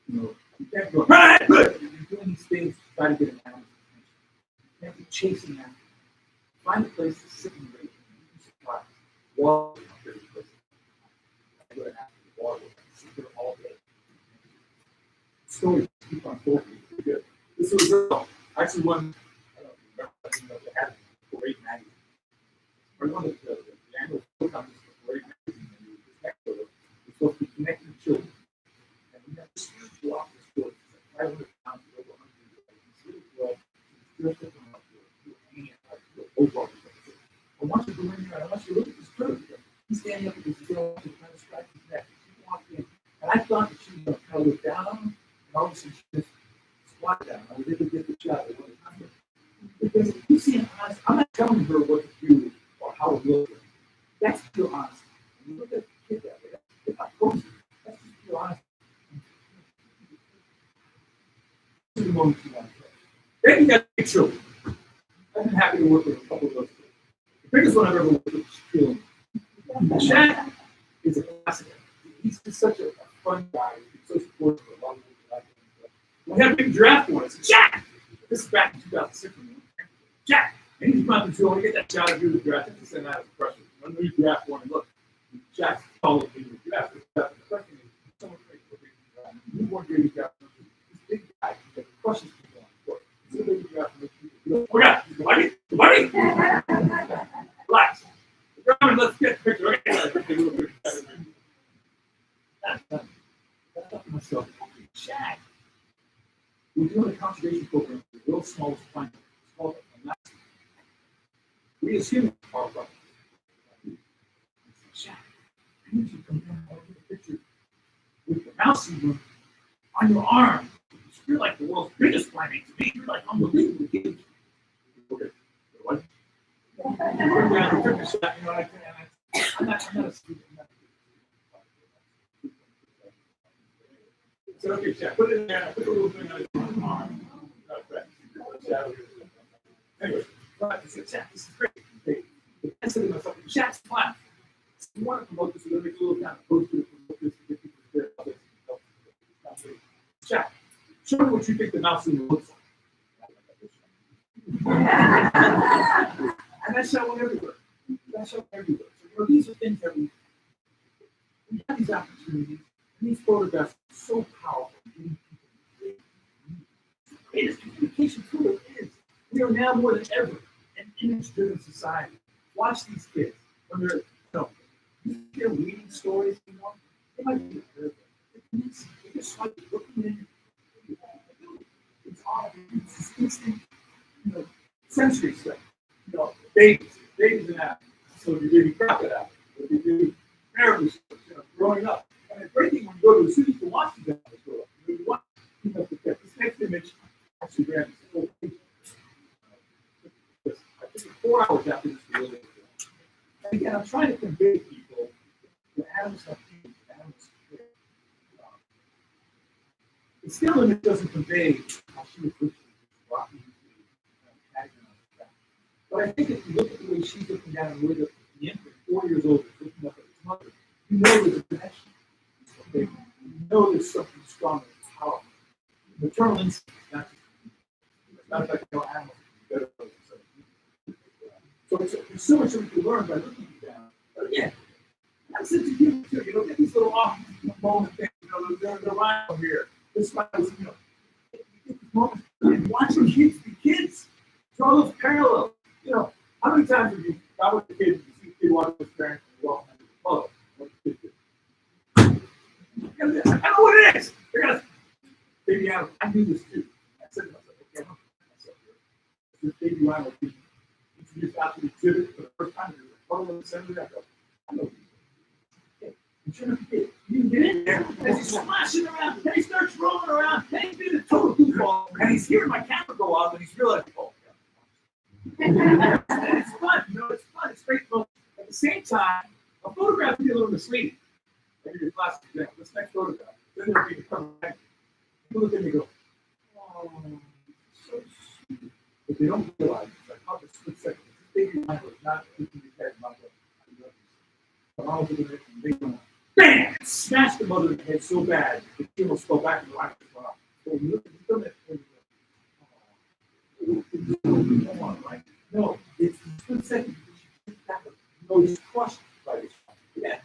You know, you can't go, right, good. You're doing these things to try to get an animal's attention. You can't be chasing after them. Find a place to sit and wait. You can surprise. Water is my favorite place. I go to the water. I sit there all day. Stories keep on talking. Pretty good. This was actually one, I don't know if you had it, Great Magazine. Or one of the annual book contest for Great Magazine. It's supposed to be connecting children. And we have this huge block of sports. It's like 500 pounds, over 100 It's really well. It's just a I want you to go in there, I want you to look at this curve. He's standing up with his girl, he's trying to scratch his neck. She walked in, and I thought that she was going to kind of look down on him, and all of a sudden she just squat down. I was able to get the shot. Because if you see an honest, I'm not telling her what to do or how to look. That's pure honesty. When you look at the kid that way, that's not posing. That's just pure honesty. This is the moment you want to play. Then you got big children. I've been happy to work with a couple of those. The biggest one I've ever worked with is Phil. Shaq is a classic. He's just such a fun guy. He's so supportive of a lot of people. We had a big draft for us. Shaq! This is back in 2006. Shaq! And he's about to show, get that shot of you the draft. Just send out as a freshman. When we draft one, and look, Shaq's taller than the draft. The question is, so much great for big draft. You weren't really draft. This big guy that crushes people on the court. It's a big draft. Oh my God, buddy, relax. Let's get the picture. Okay. I thought to myself, Shaq, we're doing a conservation program for the world's smallest planet. It's called a mouse. We as humans are about Shaq, I need you to come down and get a picture with the mouse room on your arm. You're like the world's biggest planet to me. You're like unbelievably huge. Okay. What? I took a shot, you know, I'm not a student. I said, okay, Shaq, put it in there. I put a little thing on his arm. Anyway, I said, Shaq, this is great. I said to myself, Shaq's flat. You want to promote this, we're going to make a little kind of poster to promote this to get people to share. Shaq, show me what you think the mouse in looks like. And that shot went everywhere. So, you know, these are things that we have these opportunities, and these photographs are so powerful. The greatest communication tool it is. We are now more than ever an image-driven society. Watch these kids when they're, they're reading stories anymore. They might be they're just like looking in. It's all it's instant, sensory stuff. Babies and that. So you baby crocodile, or you baby marriage, growing up. And the great thing when you go to the city to watch the animals grow up, you want to get this next image actually grabs the whole page. I think 4 hours after this video. And again, I'm trying to convey to people that animals have feelings, animals care. The still image doesn't convey how she was looking, rocking, but I think if you look at the way she's looking down and the infant, 4 years old, is looking up at his mother, you know there's a connection. Okay? You know there's something strong and powerful. Maternal instinct is not just matter of fact, animals are better. So there's so much that we can learn by looking down again, I'm such a human too. You know, get these little off moment things. You know, they're right over here. This one is, you know, you get these moments and watch your kids be kids. Draw those parallels. You know, how many times have you got with the kids and you see a kid watching his parents and walk into the mother? What the kid did? I know what it is. They're gonna baby animal. I knew this too. I said to myself, okay, I'm this baby animal being introduced out to the exhibit for the first time. There's a photo in the center of that. I know these. Okay. And sure enough, he did. You get in there as he's splashing around, and he starts rolling around, and he's being a total goofball, and he's hearing my camera go off, and he's realizing, oh, and it's fun, you know, it's fun, it's great fun. At the same time, a photograph can be a little misleading. Maybe your class example, this next photograph, then there'll be the cover. You look at me and go, oh, so sweet. But they don't realize it's like, how the split second, this baby mind was not keeping his head, not what the mom was looking at it, and they go, bam! Smashed the mother in the head so bad, the kid almost fell back in the line. So you look at it, come on, right? No, it's the split second. No, he's crushed by this. Yeah,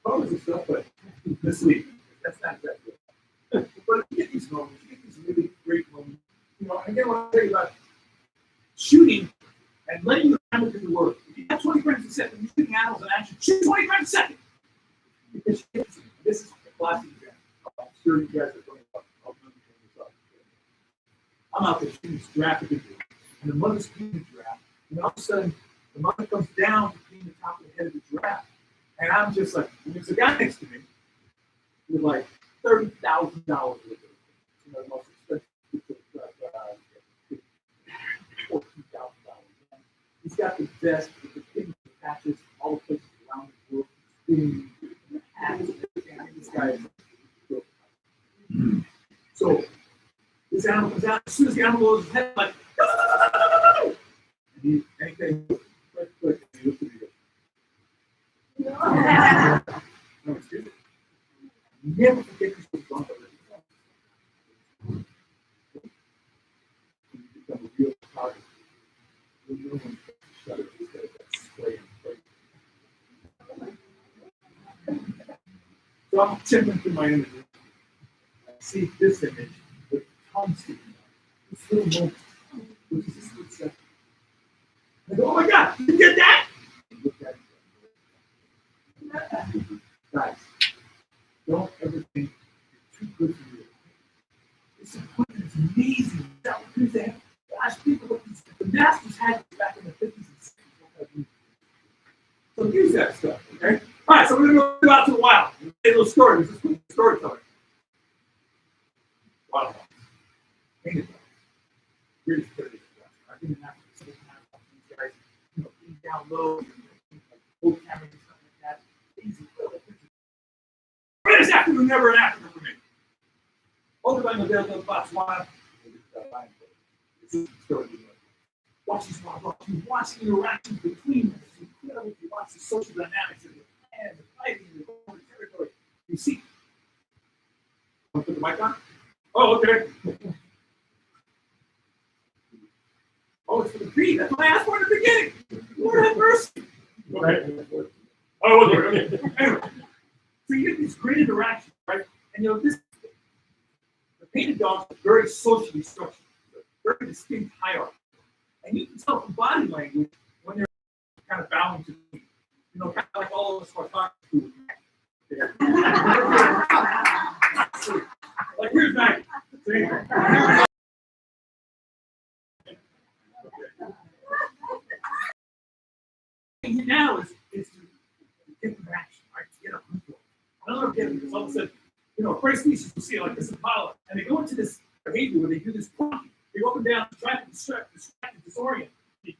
photos and stuff, but misleading. That's not exactly it. But you get these moments, you get these really great moments. You know, again, what I tell you about shooting and letting the camera do the work. If you have 20 frames a second, you're shooting animals in action, shoot 20 frames a second. Because this is a classic example. I'm sure you guys are going to talk about this up. I'm out there shooting this giraffe with the giraffe, and the mother's feeding the giraffe, and all of a sudden, the mother comes down to clean the top of the head of the giraffe. And I'm just like, and there's a guy next to me with like $30,000 worth of, you know, the most expensive, $14,000. He's got the vest with the pins, the patches, all the places around the world. The hats, and this guy is so this animal comes out, as soon as the animal goes his head, like, go! And he quick, and he looks at me and goes, no, excuse me. Never forget this was wrong already. When you become a real photographer, you know when to shut it instead of that spray and pray. So I'm tipping through my images. I see this image with tongue sticking out. This little moment, which is a split second. I go, oh my God, you get that? Look at it. Guys, don't ever think you're too good for you. It's important, it's amazing. Gosh, people, the masters had this back in the 50s and 60s. So use that stuff, okay? All right, so we're going to go out to the wild. A little story. This is cool storytelling. Wild dogs. Painted dogs. Greatest predators. I've been in Africa so many times. You guys, you know, being down low, like old cameras and stuff like that. Easy. Greatest afternoon never in Africa for me. Over by the Botswana. Watch these wild dogs. You watch the interactions between them. It's incredible. You watch the social dynamics of the and the fighting and the going territory. You see. Want to put the mic on? Oh, okay. Oh, it's for the feed. That's what I asked for in the beginning. Lord have mercy. Okay. Oh, okay. Anyway. So you get these great interactions, right? And you know, the painted dogs are very socially structured, very distinct hierarchy. And you can tell from body language when they're kind of bowing to me. You know, kind of like all of us are talking to. Like, here's Maggie. Now is to get them action, right? To get a group. Another get because all of a sudden, you know, a prey species will see it like this Impala, and they go into this behavior where they do this clunking. They go up and down, try to distract, and disorient the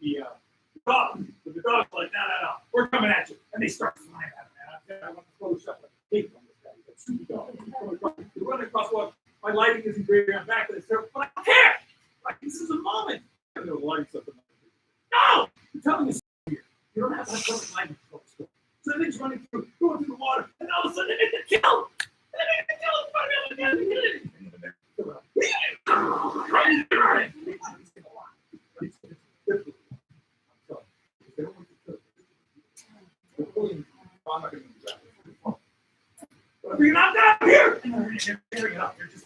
dog. But the dog's like, no, we're coming at you. And they start flying at him. I want to close up like a cape on this guy. He's a super dog. They're running across what my lighting isn't great on back of this, but I don't care. Like, this is a moment. I'm going to light something. No! I'm telling you here. You don't have to have public lighting. So things running through, going through the water, and all of a sudden they make the kill. And they make the kill. I'm not going to do that. But if you're not down here, and they're tearing it up. They're just,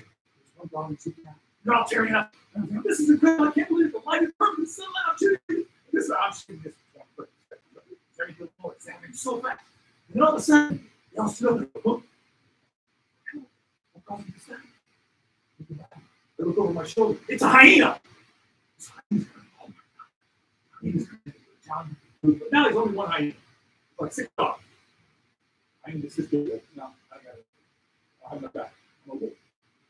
you're all tearing it up. This is incredible. I can't believe the light is perfect. It's so loud, too. This is, I'm shooting this. It's happening so fast. And then all of a sudden, they all stood up and look. What caused me to stop? I look over my shoulder. It's a hyena. It's a hyena. Oh my God. But now there's only one hyena. Like 6 dogs. I need to sit there. No, I got it. I'll have my back. I'm okay.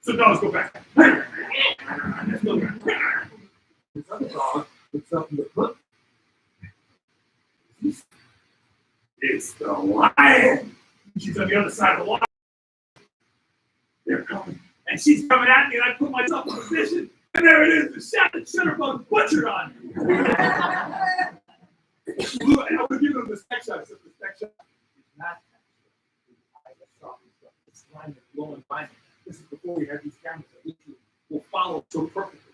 So the dogs go back. Let's go back. This other dog looks up and goes, look. It's the lion. She's on the other side of the water. They're coming. And she's coming at me, and I put myself in position. And there it is, the shot that Shutterbug butchered on me. And I would give them the spec shot. So the spec shot is not it's line that's blowing by me. This is before we had these cameras that literally will follow so perfectly.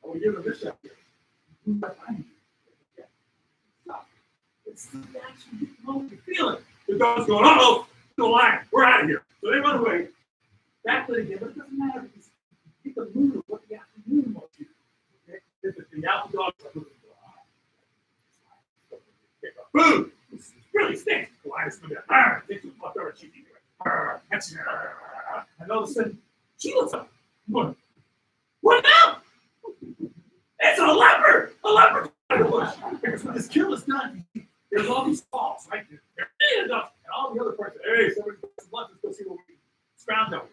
I would give them this shot here. Who's behind me? It's the action, you feel it. The dog's going, uh-oh, the lion, we're out of here. So they run away. Back to the game, but it doesn't matter because you get the mood of what the afternoon was here. Okay? If the alpha dog's like, boom! It really stinks. The lion's going to be takes the fuck over, she's eating it. And all of a sudden, she looks up. What now? It's a leopard! A leopard! Because when this kill is done, there's all these falls, right? And all the other parts, hey, somebody put some lunch, let's go see what we scrounge over.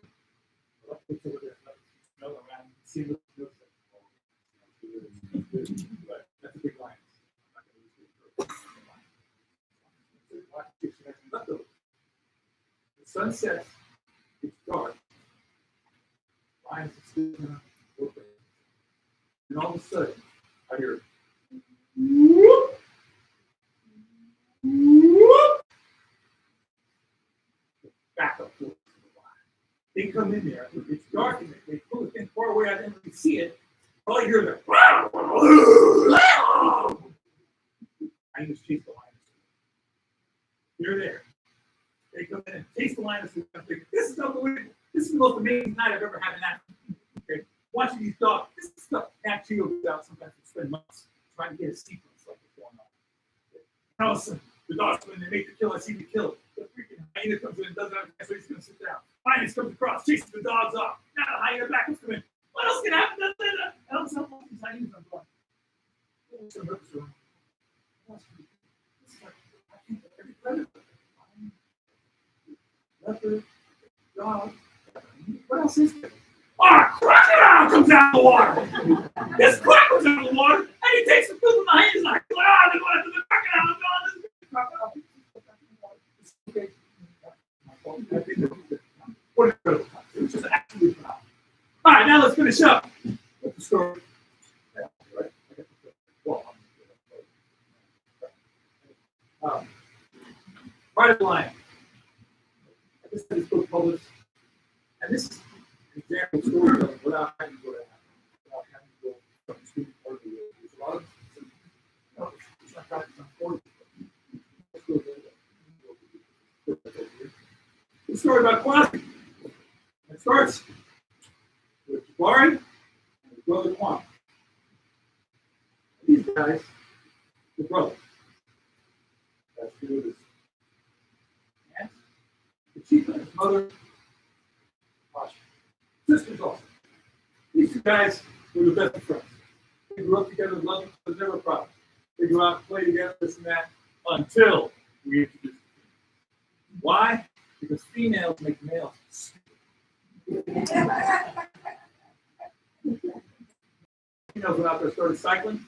That's a big line. The sun sets, it's dark. Lions are still open. And all of a sudden, I hear whoop, whoop. Back up to the line. They come in there. It's dark in there. They pull it in far away. I didn't really see it. All you hear is I just chase the lioness. You're there. They come in and chase the lioness. This is unbelievable. This is the most amazing night I've ever had in that. Okay. Watching these dogs. This is stuff Nat Geo goes out sometimes to spend months trying to get a sequence like what's going on. And all of a sudden, the dogs come in, they make the kill. I see the kill. The freaking hyena comes in and doesn't have a so he's going to sit down. Lioness comes across, chases the dogs off. Now the hyena back comes in. What else can happen? And all of a sudden, these hyenas are going. What's the purpose of them? It's like, I think every predator. Leopard, dog. What else is there? Crocodile comes out of the water. This crocodile comes out of the water, and he takes the food from the hyenas. Like, they're going after the crocodile. What a critical time. It was just absolutely phenomenal. All right, now let's finish up with the story. Right of the Lion. This is this book published, and this is an example of storytelling without having to go to without having to go from the student part of the way. There's a lot of no, it's not practice on 40. Let's go there. The story about Kwasi. It starts with Jabari and his brother Kwame. These guys, the brothers. That's who it is. And the chief and his mother, sisters also. These two guys were the best of friends. They grew up together, loved each other, never a problem. They go out and play together, this and that, until we introduced them. Why? Because females make males stupid. Females went out there, started cycling.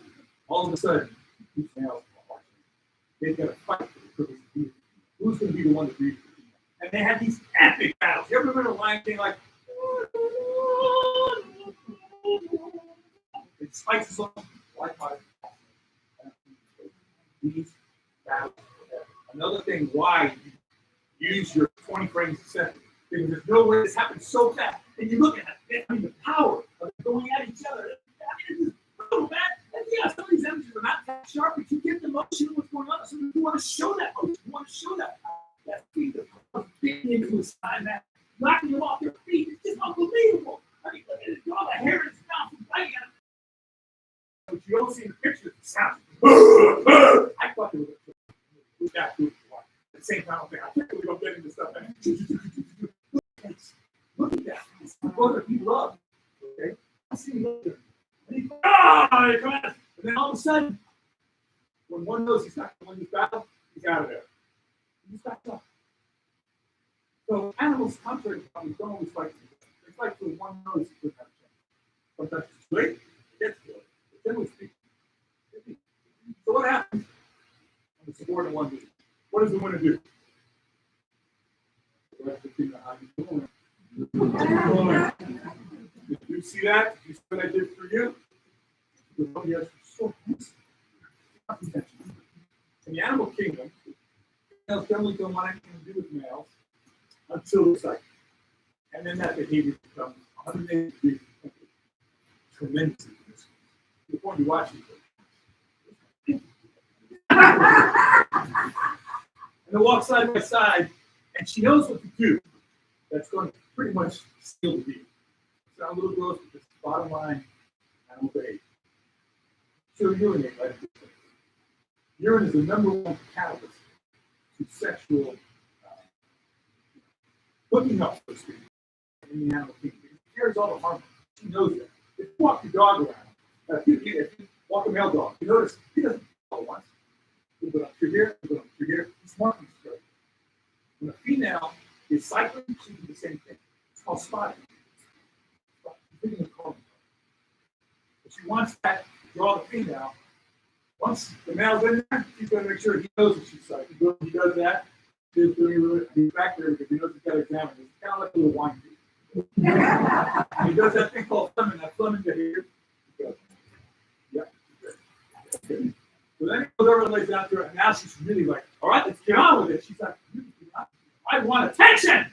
All of a sudden, these males are watching. They've got to fight for the privilege of being. Who's going to be the one to breed for female? And they had these epic battles. You ever remember the Lion King like? It spikes his own like these battles. Another thing, why you use your 20 frames a second. Because there's no way this happens so fast. And you look at it, I mean, the power of going at each other. I mean, it's just brutal, man. And yeah, some of these images are not that sharp, but you get the motion of what's going on. So you want to show that motion. You want to show that same time, I'm thinking, I can't believe I'm getting this stuff back. Look at that. It's the brother he loved. Okay? I see him look at him. And he, come on. And then all of a sudden, when one knows he's not going to win this battle, he's out of there. He's backed up. So animals, contrary to how we don't always fight. They fight for one knows he couldn't have a chance. Sometimes it's great, it gets good. But generally speaking, so what happens on the subordinate one meeting? What does the winner do? The rest of the team know how you doing. Did you see that? You see what I did for you? Yes, so in the animal kingdom, females generally don't want anything to do with males until the cycle. And then that behavior becomes 180 degrees tremendously. To the point you watch it. And they walk side by side, and she knows what to do. That's going to pretty much seal the deal. Sound a little gross, but it's the bottom line, animal behavior. So urinate, right? Urine is the number one catalyst to sexual hooking up, so to speak, in the animal kingdom. It carries all the hormones. She knows that. If you walk your dog around, if you walk a male dog, you notice he doesn't go once. He'll go up through here, he'll go up through here. He's marking straight. When a female is cycling, she can do the same thing. It's called spotting. If she wants that to draw the female, once the male's in there, she's going to make sure he knows what she's like. He does that. He's back there because he knows he's got to examine it. It's kind of like a little wine. He does that thing called Fleming behavior. Yeah. Okay. So then he goes over and lays down to her, and now she's really like, all right, let's get on with it. She's like, I want attention.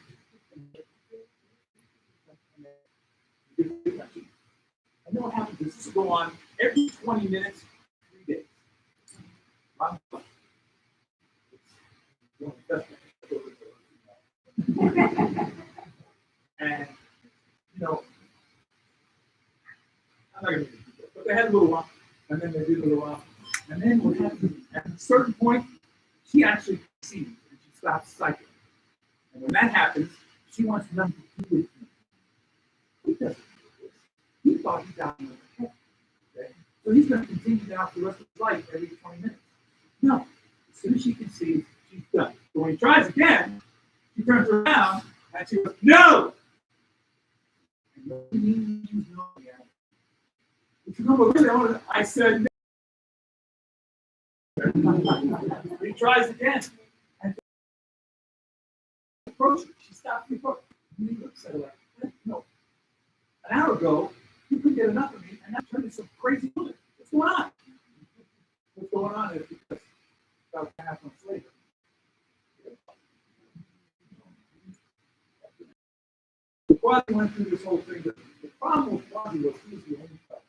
And then what happens is this will go on every 20 minutes, 3 days. And, you know, I'm not going to do that, but they had a little while, and then they did a little while. And then what happens at a certain point, she actually conceives and she stops cycling. And when that happens, she wants nothing to do with him. He doesn't do this. He thought he got him in the head. Okay? So he's going to continue now for the rest of his life every 20 minutes. No. As soon as she conceives, she's done. But when he tries again, she turns around and she goes, no! And what do you mean you know the animal? If you go, really, I said no. He tries again. And approach her. She stops the approach. You looks at her like, no. An hour ago, you couldn't get enough of me, and now turned into some crazy woman. What's going on? What's going on is because about 10 months later, the Quasi went through this whole thing. The problem with Quasi was he was the only cub.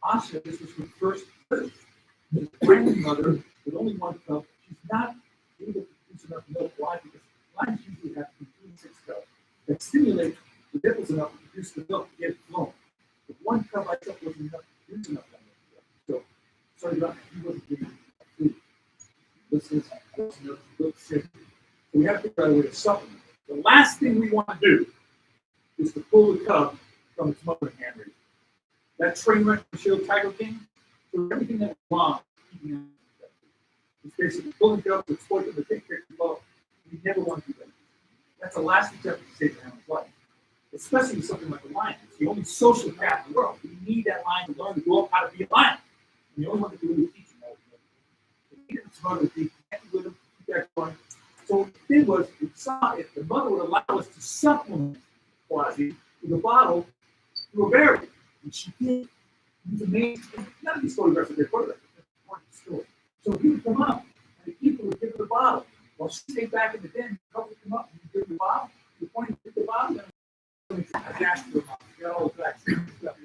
Asha, this was her first birth. His grandmother with only one cub. She's not able to produce enough milk. Why? Because lions usually have between 6 cubs that stimulate the nipples enough to produce the milk to get it flowing. But one cub by itself wasn't enough to produce enough milk. So, sorry about that. He wasn't giving food. This is milk sick. So we have to figure out a way to supplement. The last thing we want to do is to pull the cub from its mother hand raising. That train wreck to show Tiger King, so everything that was wrong, keeping him. It's basically pulling cubs to exploit them to take care of the love. We never want to do that. That's the last attempt to save the animal's life. Especially with something like a lion. It's the only social cat in the world. We need that lion to learn to grow up how to be a lion. And the only one that can really teach him how to do it. He didn't smother the deep, connected with him, keep that going. So what we did was, we saw if the mother would allow us to supplement Quasi with a bottle through a berry. And she did. It was amazing. None of these photographs are their photographs. That's part of the story. So he would come up, and the people would give her the bottle. While she stayed back in the den, the couple would come up and give her the bottle. The point is, give the bottle, and got all the vaccines and stuff.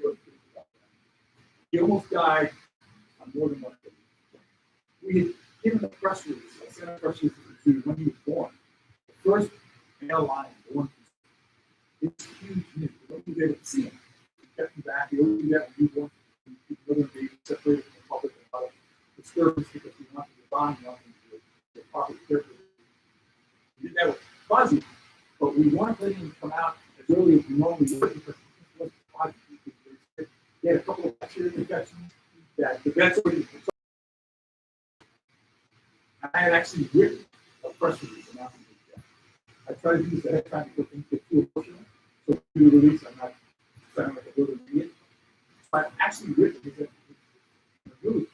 He almost died on more than one occasion. We had given a press release, I sent a press release to when he was born. The first male lion born. It's huge news. Nobody was able to see him. We kept him back. He only did that when he was born. People were being separated from the public and a lot of disturbance because we wanted the bond, we wanted the proper character. that was fuzzy, but we weren't letting them come out as early as we normally would because it wasn't fuzzy. They had a couple of bacterial infections that the vets already. I had actually written a press release announcing it. I tried to do this ahead of time because things get too emotional. So to do the release, I'm not sounding like a little idiot. But actually written is that really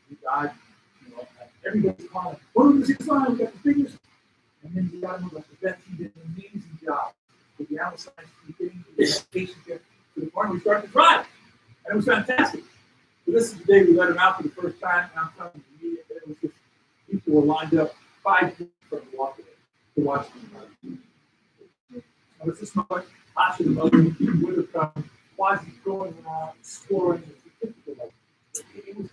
he died, you know, everybody's calling, what are the 6 lines? We got the figures. And then the guy who got the vet team did an amazing job with the animal science team getting the medication to the point where we started to drive. And it was fantastic. So this is the day we let him out for the first time, and I'm telling you, the media, it was just people were lined up 5 feet from the walkway to watch him. I was this much Asha, the mother, would have come, quasi going around, exploring, it was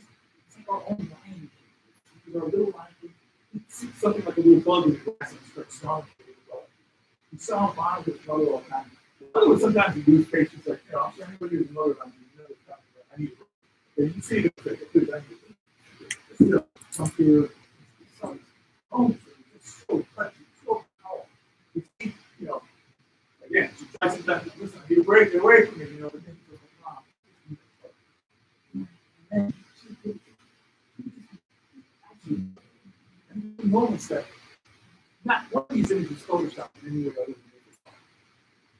like our own mind. It was our little mind. You'd see something like a little bug in the grass and start smelling it. You saw him bond with his mother all the time. Mother would sometimes lose patience, like, you know, I'm sure anybody who's a mother, I need to. And you see it, because I need to. Some fear, some homes, it's so touchy, so powerful. You know, again, she tries sometimes to listen, you break it away from me, you know, but then you go, and she moments that not one of these images photoshopped in any way other than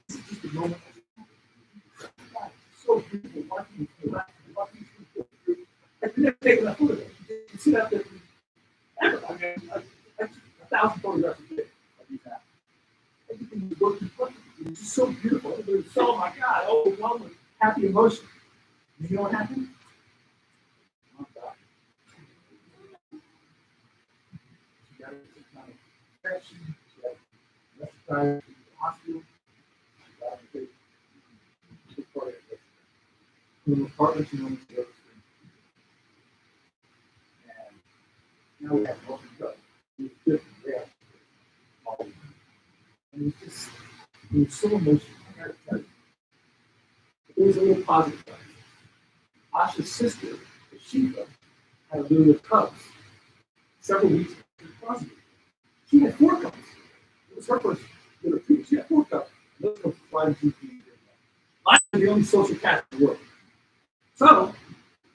this is just a moment. It's so beautiful watching you. I could never take enough photos. You see that there ever. I mean, I 1,000 photographs a day of these happening. Everything was working perfectly. It was just so beautiful. Everybody was so, oh my God, overwhelmed with happy emotion. And you know what happened? Oh God. She got some kind of infection. She had respiratory to the hospital. She got a big part of it. In an apartment, she wanted to go to sleep. And now we have one cup. It was different. Yeah. And it was so emotional. I gotta tell you. But there was a little positive side. Asha's sister, Shiva, had a little cubs several weeks ago. She had 4 cubs. It was her first little kid. She had 4 cubs. Those cubs fly to GP. Mine was the only social cat in the world. So,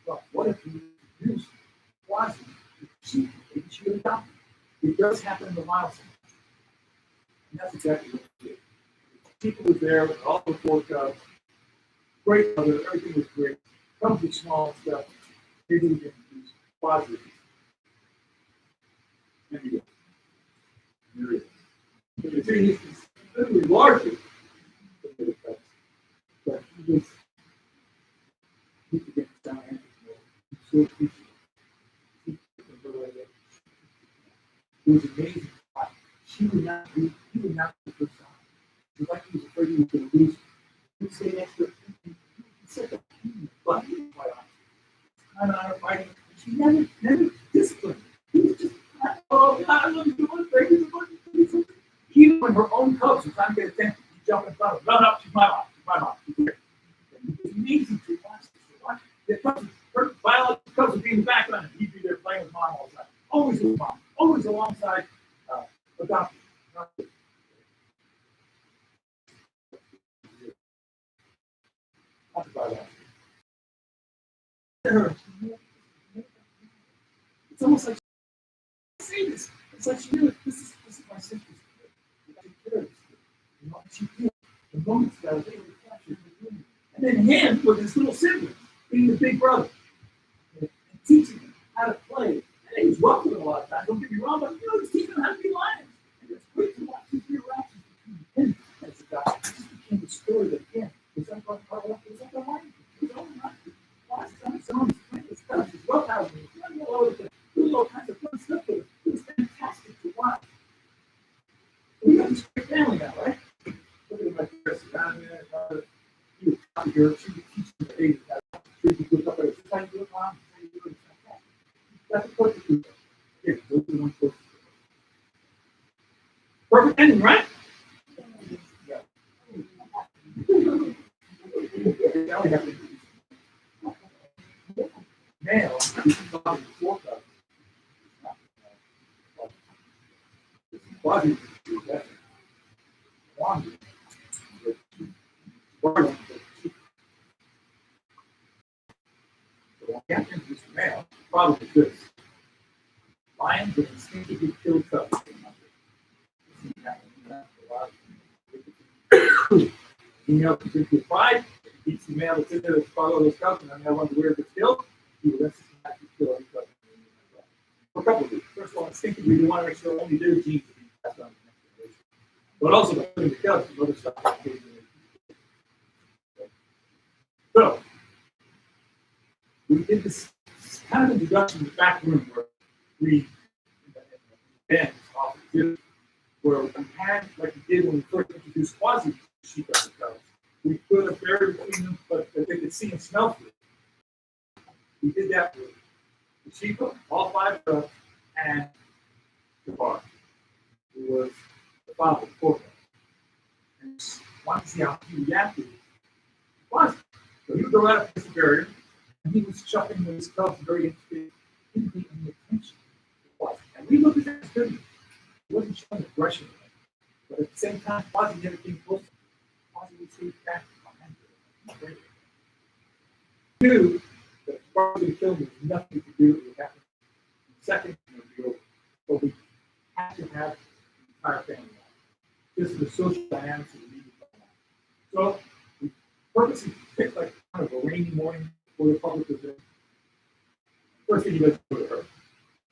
well, what if you use Quasi to sheep? Maybe she would adopt it. It does happen in the wild sometimes. And that's exactly what we did. People was there with all the 4 cubs. Great mother, everything was great. Comes with small stuff. Maybe we can use Quasi. And you go. There it is. But the thing is, it's literally larger than the cubs. But he was, he could get down and so appreciative. It was amazing. She would not be, he would not be the first time. It was like he was afraid he was going to lose. He would say next to her, he said that, but he was quite honest. Kind of fighting. She never disciplined. He was just, oh, God, I love you so much. Thank you so much. Even when her own cubs were trying to get attention, he'd jump in front of her. No, she's my mom. She's my mom. It was amazing to watch. The cubs, her biological cubs would be in the background, and he'd be there playing with mom all the time. Always with mom. Always alongside adopted. It's almost like she say this. It's like she knew it. This is my sister's kid. You know, she did the moments that I was able to capture. And then him with his little sibling, being the big brother, and teaching him how to play. And he was rough with him a lot of times. Don't get me wrong, but you know, he's teaching him how to be lions. And it's great to watch these interactions between him as a guy. It just became the story that again was like our lion. It was like our lion. It was all right. Someone's playing with stuff. He's rough out with me. Doing all kinds of fun stuff. It was fantastic to watch. We got this great family now, right? Look at my parents around there. He was talking to her. She was teaching the baby how to look up at her. This is how you do it, Mom. This is how you do it. It's fantastic. That's the perfect group. Here, those are the ones supposed to do. Perfect ending, right? Yeah. Now we have to male, he's talking to 4 cubs. Quasi Lions will instinctively kill cubs. Female completely pride, beats the male that's in there that's follow those cubs, and the male wants to wear the kill, he will systematically kill every cub. For a couple of reasons. First of all, instinctively, we want to make sure only their genes are being passed on to the next generation. But also, by putting the cubs, the mother stuff occasionally. So, we did this kind of introduction in the back room where we, Ben, where we had, like we did when we first introduced quasi sheep as cubs, we put a barrier between them, but that they could see and smell through. We did that with the sheep, all 5 cubs, and the bar, who was the father, the fourth. And wanted to see how he reacted. So he would go right up against the barrier, and he was chuckling with his cubs, very interested. He didn't pay any attention. And we looked at that as good. He wasn't showing aggression, but at the same time, Quasi never came close. Quasi would see back behind him. He knew that Quasi would kill him with nothing to do with what happened. Second, it would be over. But we had to have the entire family out. This is the social dynamics of the media. So we purposely picked like kind of a rainy morning before the public was there. First thing you guys go to her.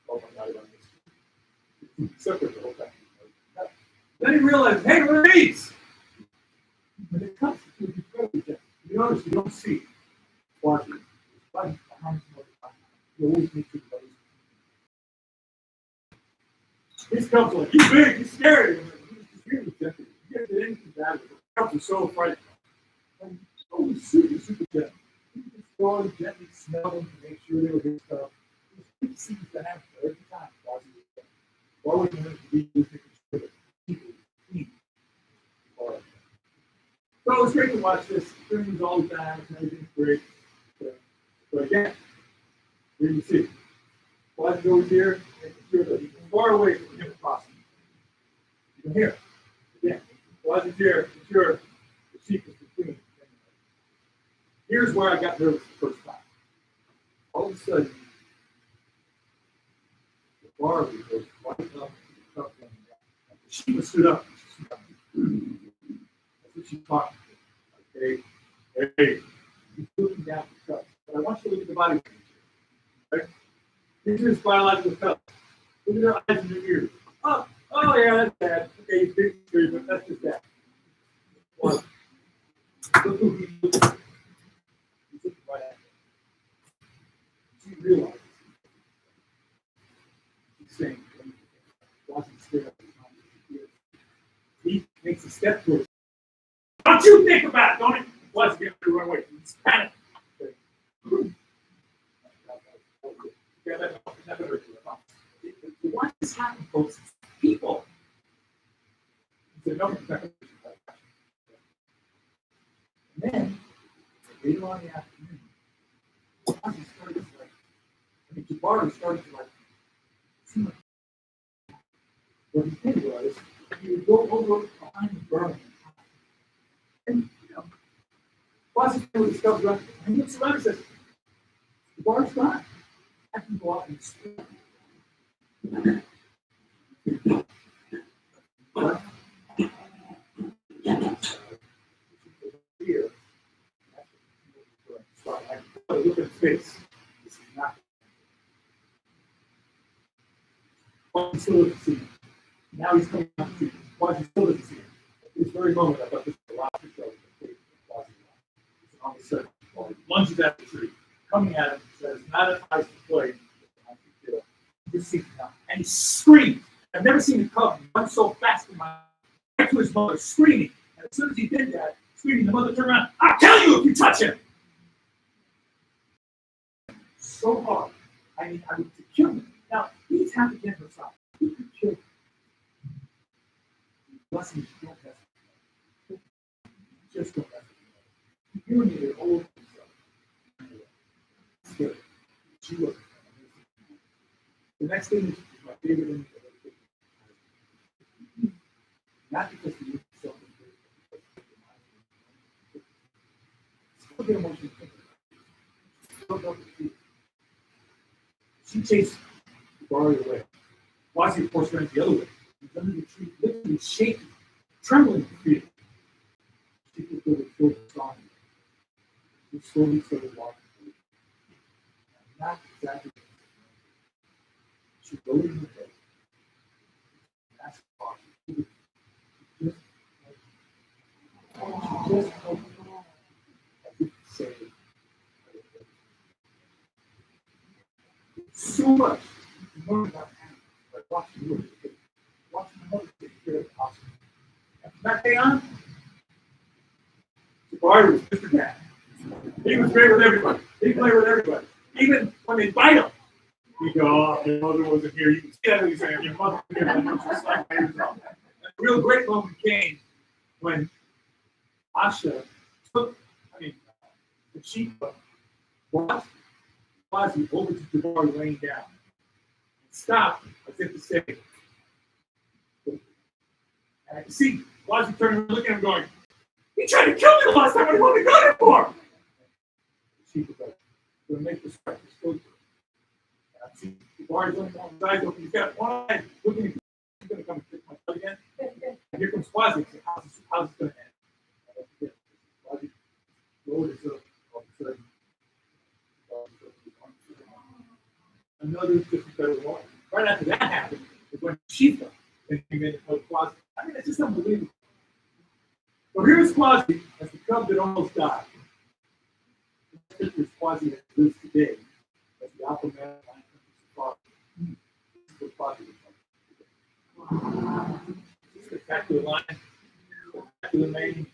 Oh my God, I missed separate the whole time. Then he realized, hey, what are these? When it comes to the president, you notice you don't see Quasi. Quasi behind him all the time. You always make sure that his cubs are like, he's big, he's scary. He's really gentle. You can't get anything bad with him. Cubs are so frightened. And he's super, super gentle. You just go and gently smell them to make sure they were his cubs. He seems to have every time. Why would you be making sure that people eat? So it was great to watch this. Everything's all dynamic and everything's great. But again, here you see. Quasi over here, making sure that he's far away from him crossing. You can hear it. Again, Quasi's here, make sure the sheep is between. Here's where I got nervous the first time. All of a sudden, the Barbie goes right up to the cup going down. She was stood up. That's what she's talking to. Okay, hey, he's looking down at the cup. But I want you to look at the body language. Okay? Here's his biological cup. Look at their eyes and their ears. Oh, yeah, that's bad. Okay, he's big, but that's just that. One. Look who he's looking at. He's looking right at him. She realizes. He's saying, he makes a step towards. Don't you think about it, don't it? What's getting to run away? He's panic. Why this happen, folks? People. And then, later on in the afternoon, Quasi started to like, Jabari started to like, seem like what he did was he would go over behind the burn and Quasi with his stuff around, and he looks around and says, the bar's gone. I can go out and explore. Here, look at his face. This is not. Quasi still doesn't see him. Now he's coming out to see him. Quasi still doesn't see him. At this very moment, I thought this was the last show. All of a sudden, he lunges at the tree, coming at him, says, not as nice to play. Just see him now. And he screams. I've never seen a cub run so fast in my life. Back to his mother, screaming. And as soon as he did that, screaming, the mother turned around, I'll kill you if you touch him. So hard. I mean, I would to kill him. Now, he's half against himself. He could kill him. Blessings don't mess with him. Just don't mess with him. You need to hold himself. Scary. She was. The next thing is my favorite image of everything. Not because he used himself still get emotional. Still don't feel. She chased the bar away. Watching, of course, went the other way. He's under the tree, literally shaking, trembling with fear. People feel the full song. He slowly started walking through. Not exactly. She lowered her head. That's possible. She just held her. As if to say, so much. More about like watching the mother take care of the hospital. And from that day on, Jabari was Mr. Dad. He was great with everybody. He played with everybody. Even when they fight him, he go, oh, your mother wasn't here. You can see that he's saying, your mother was here. Just like my mom. A real great moment came when Asha took, the sheep brought Quasi over to Jabari laying down. Stopped as if to say, and I could see Quasi turning and looking at him going, he tried to kill me the last time. What do you want me to go there for? The sheep was like, we're going to make this right. And I see Jabari's looking on his eyes open. He's got one eye looking at me. He's going to come and kick my butt again. And here comes Quasi and says, how's this going to end? And Quasi lowered his head all of a sudden. Another different better water. Right after that happened is when Shifa came in and told Quasi. It's just unbelievable. So here's Quasi as the cub that almost died. This is Quasi that lives today as the alpha male father. This is what Quasi was like. Spectacular line, spectacular mane,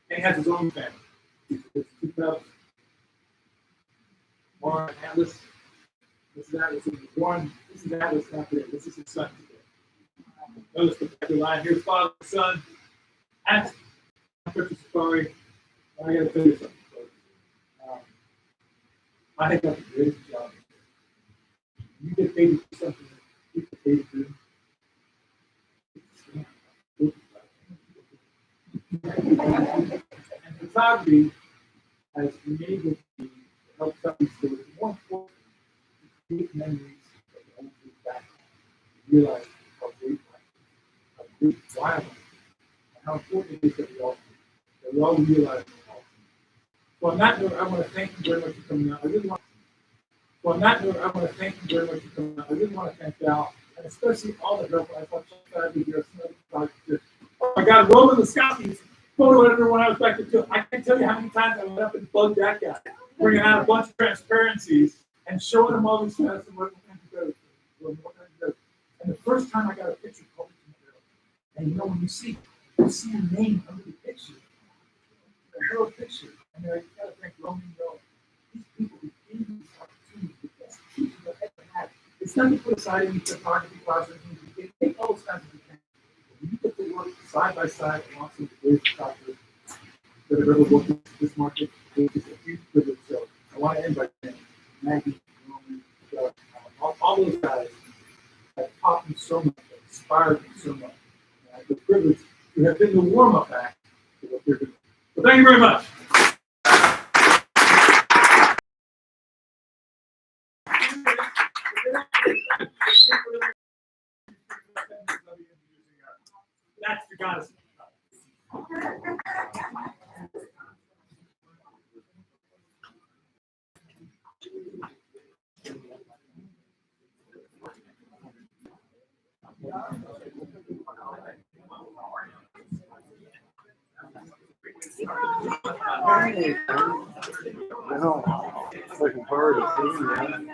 and he has his own family. There's two cubs. Warren and Atlas. This is Atlas. This is Atlas not today. This is his son today. Notice the spectacular line. Here's father and son. At Purchase Safari. I got to tell you something. I think that's the greatest job. You get paid to do something that you get paid to do. And photography has enabled me to help tell these stories. More important, to create memories that you hold back and realize how great life is, how great wild life is, and how important it is that we all realize it. Well, on that note, I want to thank you very much for coming out. I really want to thank Val, and especially all the help. I thought I would hear some oh my God, Roman Laskowski's photo editor when I was back to I can't tell you how many times I went up and bugged that guy, bringing out a bunch of transparencies and showing him all these stats and what to do. And the first time I got a picture called to my and when you see your name under the picture, the whole picture, and I got to thank Roman. These people who gave me this opportunity, the best teachers I've ever had. It's not to put aside any photography classes. They take all those kinds of things. You get to work side by side alongside the greatest photographers that have ever worked in this market. It's just a huge privilege. So I want to end by saying, Maggie, Roman, all those guys have taught me so much, have inspired me so much. And I have the privilege to have been the warm-up act to what they're doing. So thank you very much. That's the goddess. No, it's like hard to see, man.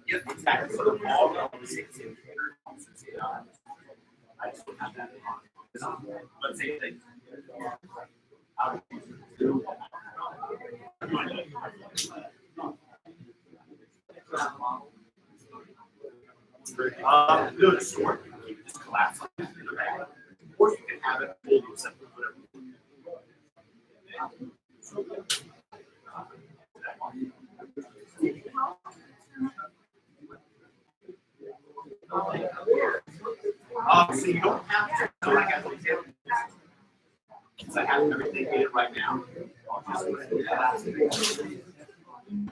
Yep, exactly. So the ball is I just don't have that. Let's say that. Do it short. You can just collapse it in the bag. Or you can have it hold yourself with whatever. So you don't have to, so like I told you, since I have everything in it right now, I'll just